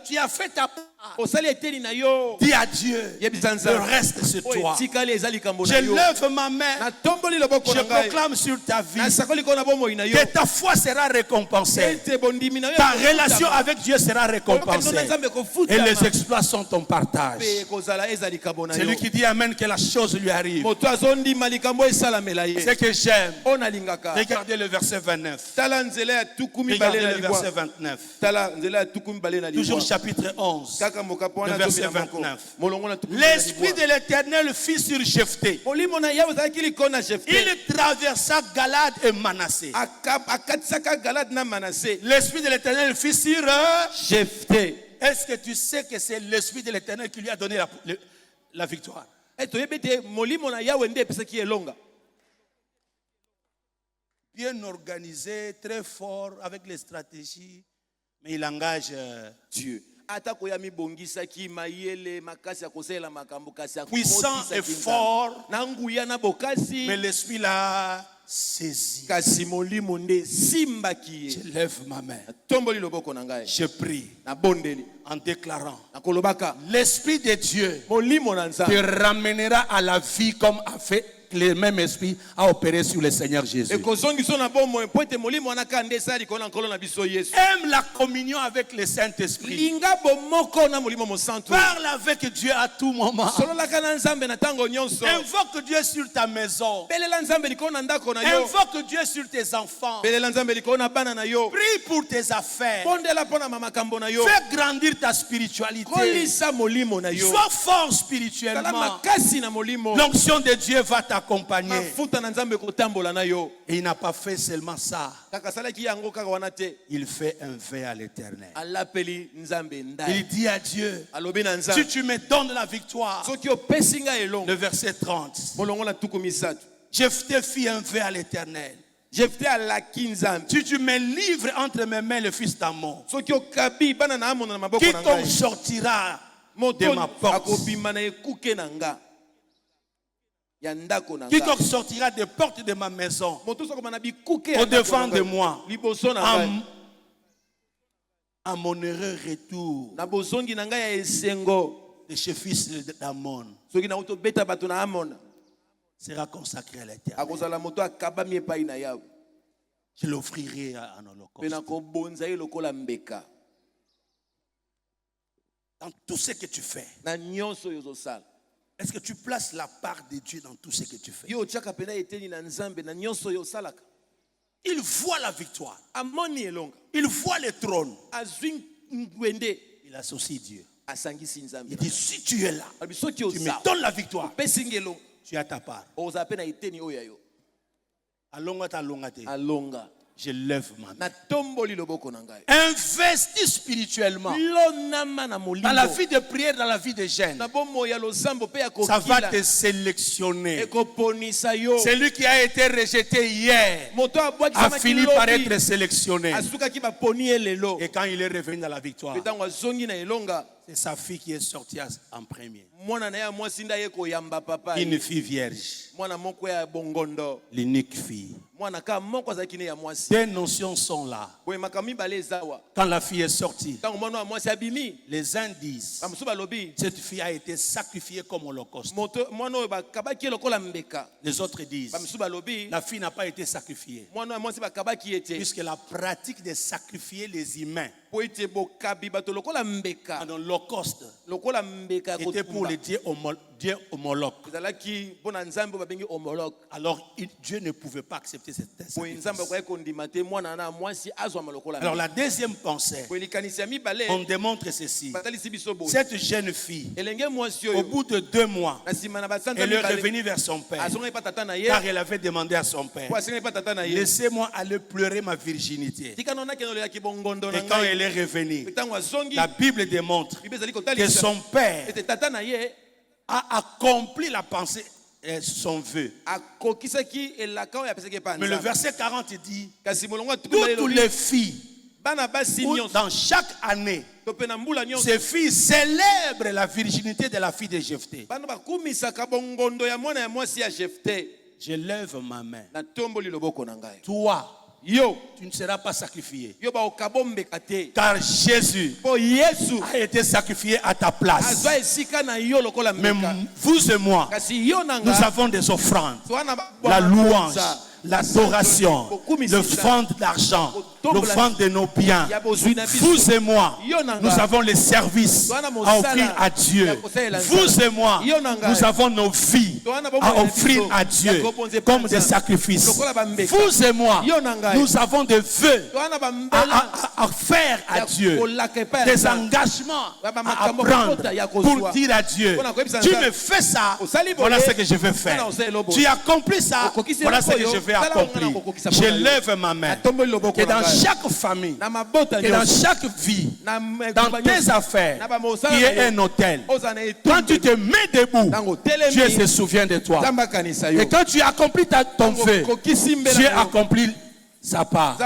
S3: Tu as fait ta part. Dis à Dieu, le reste c'est toi. Je lève ma main, je proclame sur ta vie que ta foi sera récompensée, ta relation avec Dieu sera récompensée et les exploits sont ton partage. C'est lui qui dit amen, que la chose lui arrive. C'est que j'aime. Regardez le verset 29. Regardez le verset 29. Toujours chapitre 11. Le verset 29. L'esprit de l'Éternel fut sur Jephthé. Il traversa Galade et Manassé. L'esprit de l'Éternel fut sur Jephthé. Est-ce que tu sais que c'est l'esprit de l'Éternel qui lui a donné la victoire? Bien organisé, très fort avec les stratégies, mais il engage Dieu. Puissant et fort, mais l'esprit l'a saisi. Je lève ma main, je prie en déclarant, l'esprit de Dieu te ramènera à la vie comme le même esprit a opéré sur le Seigneur Jésus. Aime la communion avec le Saint-Esprit. Parle avec Dieu à tout moment. Invoque Dieu sur ta maison. Invoque Dieu sur tes enfants. Prie pour tes affaires. Fais grandir ta spiritualité. Sois fort spirituellement. L'onction de Dieu va t'accompagner. Et il n'a pas fait seulement ça. Il fait un vœu à l'Éternel. Il dit à Dieu, si tu me donnes la victoire, le verset 30, Jephthé fit un vœu à l'Éternel. Si tu me livres entre mes mains le fils d'Ammon, quiconque sortira de ma porte, quiconque sortira des portes de ma maison au-devant de moi, à mon heureux retour de chez fils d'Ammon sera consacré à l'Éternel. Je l'offrirai en holocauste. Dans tout ce que tu fais, est-ce que tu places la part de Dieu dans tout ce que tu fais? Il voit la victoire. Il voit le trône. Il associe Dieu. Il dit, si tu es là, tu me donnes la victoire, tu as ta part. Je lève ma main. Investis spirituellement dans la vie de prière, dans la vie de jeûne. Ça va te sélectionner. Celui qui a été rejeté hier a fini par être sélectionné. Et quand il est revenu dans la victoire, c'est sa fille qui est sortie en premier. Une fille vierge. L'unique fille. Deux notions sont là. Quand la fille est sortie, les uns disent, cette fille a été sacrifiée comme holocauste. Les autres disent, la fille n'a pas été sacrifiée, puisque la pratique de sacrifier les humains en holocauste était pour les dieux homologues. Alors Dieu ne pouvait pas accepter cette sacrifice. Alors la deuxième pensée, on démontre ceci. Cette jeune fille, au bout de 2 mois, elle est revenue vers son père, car elle avait demandé à son père, laissez-moi aller pleurer ma virginité. Et quand elle est revenue, la Bible démontre que son père a accompli la pensée, son vœu. Mais le verset 40 dit, toutes les filles, dans chaque année, ces filles célèbrent la virginité de la fille de Jephthé. Je lève ma main. Toi, tu ne seras pas sacrifié, car Jésus a été sacrifié à ta place. Mais vous et moi, nous avons des offrandes, la louange, l'adoration, l'offrande d'argent, l'offrande de nos biens. Vous et moi, nous avons les services à offrir à Dieu. Vous et moi, nous avons nos vies à offrir à Dieu comme des sacrifices. Vous et moi, nous avons des vœux à faire à Dieu, des engagements à prendre pour dire à Dieu, tu me fais ça, voilà ce que je vais faire. Tu accomplis ça, voilà ce que je vais accomplir. Je lève ma main, que dans chaque famille, que dans chaque vie, dans tes affaires, il y ait un autel. Quand tu te mets debout, Dieu se souvient de toi. Et quand tu accomplis ton vœu, Dieu accomplit sa part.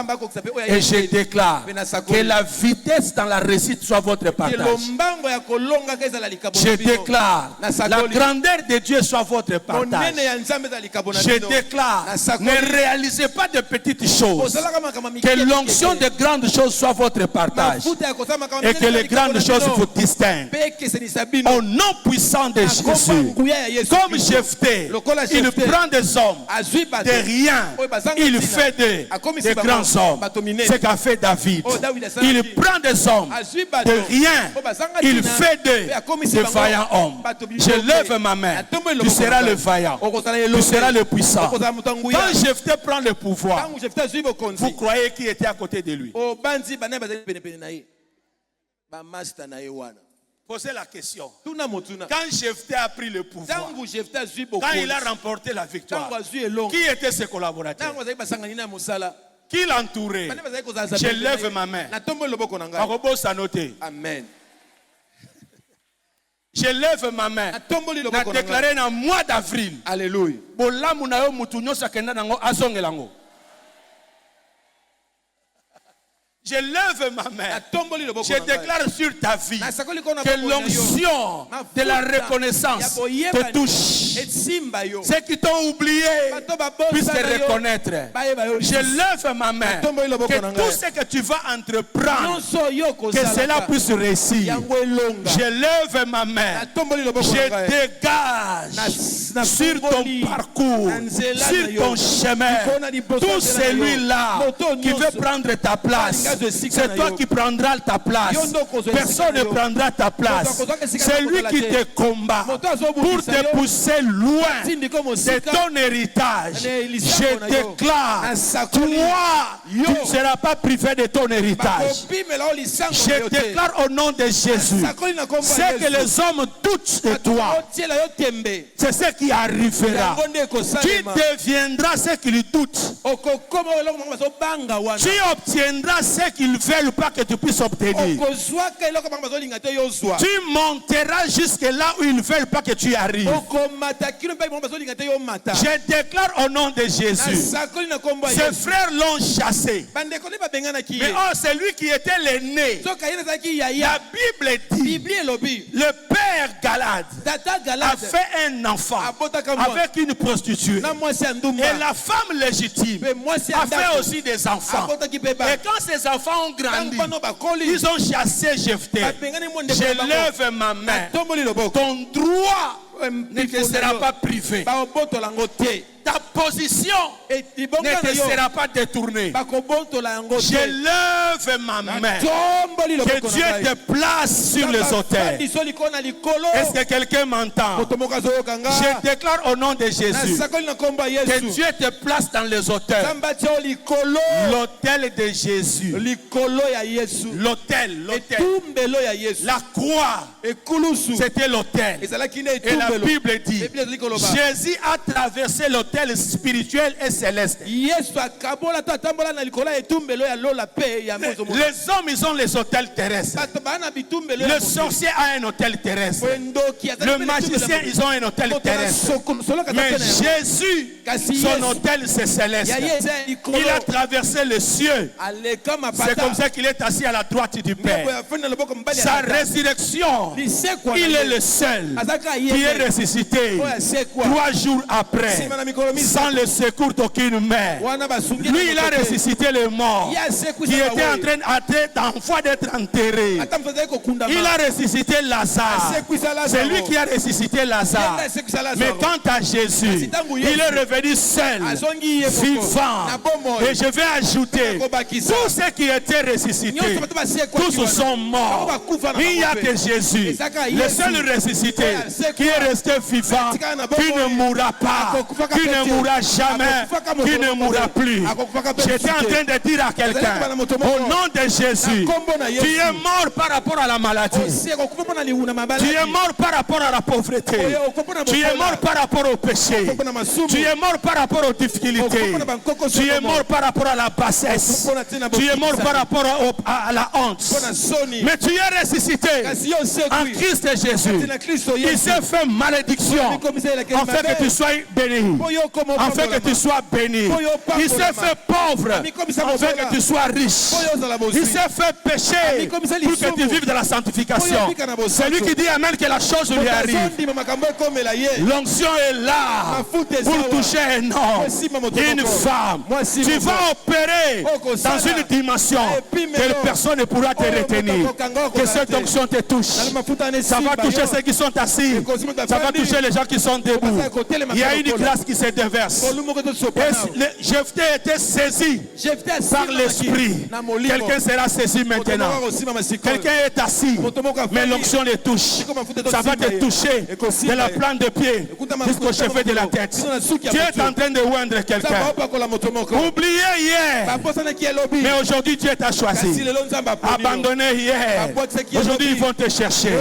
S3: Et je déclare que la vitesse dans la réussite soit votre partage. Je déclare la grandeur de Dieu soit votre partage. Je déclare, ne réalisez pas de petites choses. Que l'onction de grandes choses soit votre partage. Et que les grandes choses vous distinguent. Au nom puissant de Jésus. Comme Jephthé, il prend des hommes de rien. Il fait des grands hommes. C'est qu'a fait David. Il prend des hommes de rien. Il fait des vaillants hommes. Je lève ma main. Tu seras le vaillant. Tu seras le puissant. Quand Jephthé prend le pouvoir, vous croyez qui était à côté de lui? Posez la question. Quand Jephthé a pris le pouvoir, quand il a remporté la victoire, qui étaient ses collaborateurs? Qui l'entourait? Je lève ma main.
S4: Amen.
S3: Je lève ma main. Na déclaré dans le mois d'avril.
S4: Alléluia.
S3: Je lève ma main. Je déclare sur ta vie que l'onction de la reconnaissance te touche. Ceux qui t'ont oublié puissent te reconnaître. Je lève ma main. Que tout ce que tu vas entreprendre, que cela puisse réussir. Je lève ma main. Je dégage sur ton parcours, sur ton chemin, tout celui-là qui veut prendre ta place. C'est toi qui prendras ta place. Personne ne prendra ta place. C'est lui qui te combat pour te pousser loin de ton héritage. Je déclare, toi, tu ne seras pas privé de ton héritage. Je déclare au nom de Jésus, c'est que les hommes doutent de toi. C'est ce qui arrivera. Tu deviendras ce qu'ils doutent. Tu obtiendras ce qu'ils ne veulent pas que tu puisses obtenir. Tu monteras jusque là où ils ne veulent pas que tu arrives. Je déclare au nom de Jésus, ses frères l'ont chassé. Mais c'est lui qui était l'aîné. La Bible dit, le père Galad a fait un enfant avec une prostituée. Et la femme légitime a fait aussi des enfants. Et quand ces enfants ont grandi, ils ont chassé Jephthé. Je lève ma main. Ton droit ne te sera pas privé. Ta position ne te sera pas détournée. Je lève ma main. Que Dieu te place sur les autels. Est-ce que quelqu'un m'entend? Je déclare au nom de Jésus que Dieu te place dans les autels. L'autel de Jésus. L'autel. La croix, c'était l'autel. Et la Bible dit, Jésus a traversé l'autel spirituel et céleste. Les hommes, ils ont les hôtels terrestres. Le sorcier a un hôtel terrestre. Le magicien, ils ont un hôtel terrestre. Mais Jésus, son hôtel, c'est céleste. Il a traversé les cieux. C'est comme ça qu'il est assis à la droite du Père. Sa résurrection, il est le seul qui est ressuscité 3 jours après, sans le secours d'aucune main. Lui, il a ressuscité les morts qui étaient en train d'être enterrés. Il a ressuscité Lazare. C'est lui qui a ressuscité Lazare. Mais quant à Jésus, il est revenu seul, vivant. Et je vais ajouter, tous ceux qui étaient ressuscités, tous sont morts. Il n'y a que Jésus, le seul ressuscité, qui est resté vivant, qui ne mourra pas, qui ne mourra jamais, qui ne mourra plus. J'étais en train de dire à quelqu'un, au nom de Jésus, tu es mort par rapport à la maladie. Tu es mort par rapport à la pauvreté. Tu es mort par rapport au péché. Tu es mort par rapport aux difficultés. Tu es mort par rapport à la bassesse. Tu es mort par rapport à la honte. Mais tu es ressuscité en Christ Jésus. Il s'est fait malédiction afin que tu sois béni. afin que tu sois béni. Il s'est fait pauvre afin que tu sois riche. Il s'est fait péché pour que tu vives de la sanctification. C'est lui qui dit amen que la chose lui arrive. L'onction est là pour toucher un homme, une femme. Tu vas opérer dans une dimension que personne ne pourra te retenir. Que cette onction te touche. Ça va toucher ceux qui sont assis. Ça va toucher les gens qui sont debout. Il y a une grâce qui se déverse. Jephthé était saisi par l'esprit. Quelqu'un sera saisi maintenant. Quelqu'un est assis, mais l'onction le touche. Ça va te toucher de la plante de pied jusqu'au cheveu de la tête. Tu es en train de oindre quelqu'un. Oubliez hier, mais aujourd'hui Dieu t'a choisi. Abandonné hier, aujourd'hui ils vont te chercher.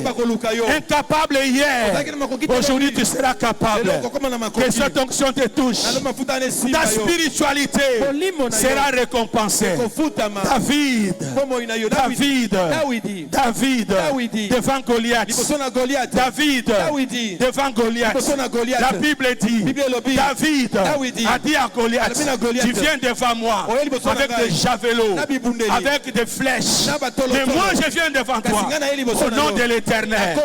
S3: Incapable hier, aujourd'hui tu seras capable. Que cette onction te touche. Ta spiritualité sera récompensée. David devant Goliath. David devant Goliath. La Bible dit, David a dit à Goliath, tu viens devant moi avec des javelots, avec des flèches. Mais moi je viens devant toi au nom de l'Éternel.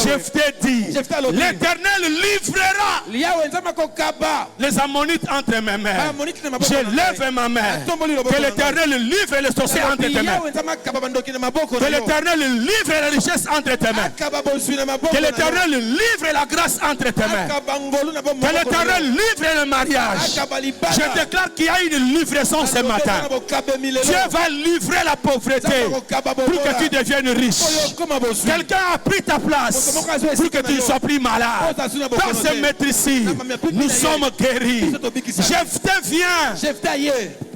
S3: Jephthé dit, l'Éternel livrera les Ammonites entre mes mains. Je lève ma main. Que l'Éternel livre les sorciers entre tes mains. Que l'Éternel livre la richesse entre tes mains. Que l'Éternel livre la grâce entre tes mains. Que l'Éternel livre le mariage. Je déclare qu'il y a une livraison ce matin. Dieu va livrer la pauvreté pour que tu deviennes riche. Quelqu'un a pris ta place pour que tu ne sois plus malade. Par ce maître ici, nous sommes guéris. Jephthé vient.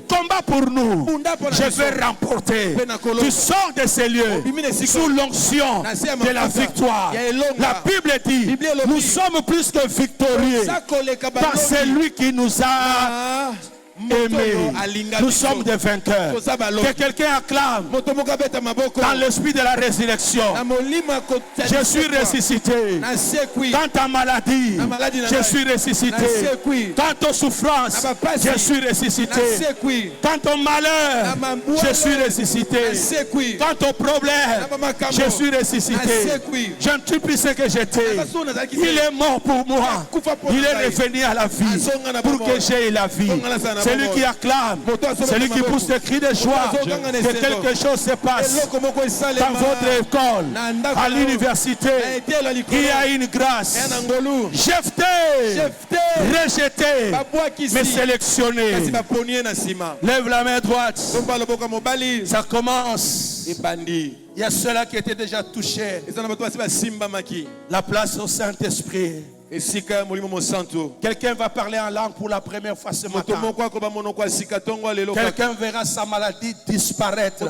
S3: Combat pour nous. Je vais remporter. Tu sors de ces lieux sous l'onction de la victoire. La Bible dit, nous sommes plus que victorieux par celui qui nous a aimés. Nous sommes des vainqueurs. Que quelqu'un acclame dans l'esprit de la résurrection. Je suis ressuscité. Dans ta maladie, je suis ressuscité. Dans ta souffrance, je suis ressuscité. Dans ton malheur, je suis ressuscité. Dans ton problème, je suis ressuscité. Je ne suis plus ce que j'étais. Il est mort pour moi. Il est revenu à la vie pour que j'aie la vie. Celui qui acclame, celui qui pousse des cris de joie, que quelque chose se passe dans votre école, à l'université. Il y a une grâce. Jephthé, rejeté, mais sélectionné. Lève la main droite. Ça commence. Il y a ceux-là qui étaient déjà touchés. La place au Saint-Esprit. Quelqu'un va parler en langue pour la première fois ce matin. Quelqu'un verra sa maladie disparaître.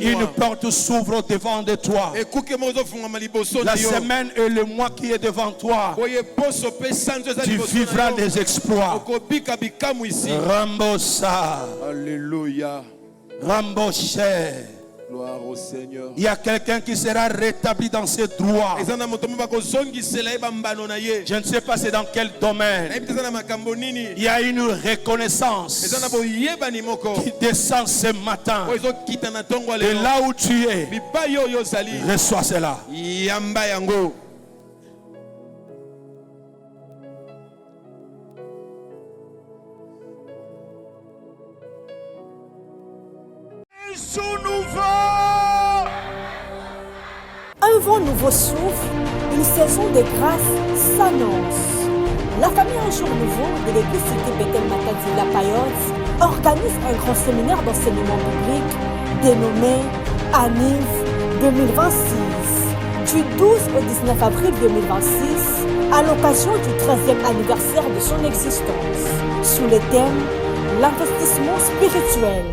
S3: Une porte s'ouvre devant de toi. La semaine et le mois qui est devant toi, tu vivras des exploits. Rambosa. Alléluia. Ramboché.
S4: Gloire au Seigneur.
S3: Il y a quelqu'un qui sera rétabli dans ses droits. Je ne sais pas c'est dans quel domaine. Il y a une reconnaissance qui descend ce matin. Et là où tu es, reçois cela.
S1: Un vent nouveau souffle, une saison de grâce s'annonce. La famille Un Jour Nouveau de l'église Cité Bethel Matadi La Payotte organise un grand séminaire d'enseignement biblique dénommé ANIV 2026 du 12 au 19 avril 2026 à l'occasion du 13e anniversaire de son existence sous le thème l'investissement spirituel.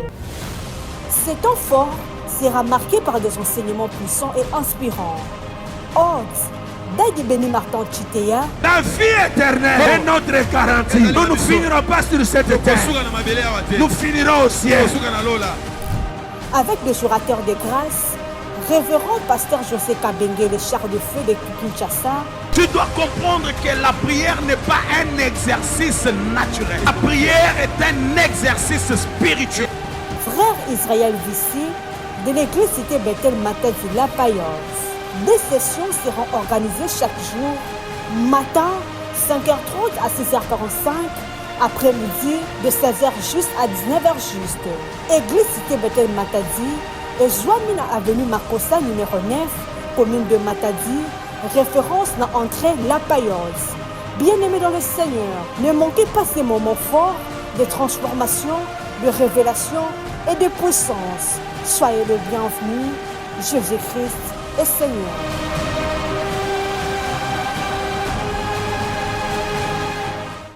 S1: Cet temps fort sera marqué par des enseignements puissants et inspirants. Daïdi Béni Martin Chitea.
S2: La vie éternelle est notre garantie. Nous ne finirons pas sur cette terre. Nous finirons au ciel.
S1: Avec les jurateurs de grâce, Révérend pasteur José Kabenge, le char de feu de Kinshasa.
S2: Tu dois comprendre que la prière n'est pas un exercice naturel. La prière est un exercice spirituel.
S1: Frère Israël Vissi, de l'église cité Bethel Matadi La Payos. Des sessions seront organisées chaque jour, matin 5h30 à 6h45, après-midi de 16h juste à 19h juste. Église cité Bethel Matadi et Joamina avenue Makossa numéro 9, commune de Matadi, référence dans l'entrée La Payos. Bien-aimés dans le Seigneur, ne manquez pas ces moments forts de transformation, de révélation et de puissance. Soyez le bienvenu, Jésus-Christ est Seigneur.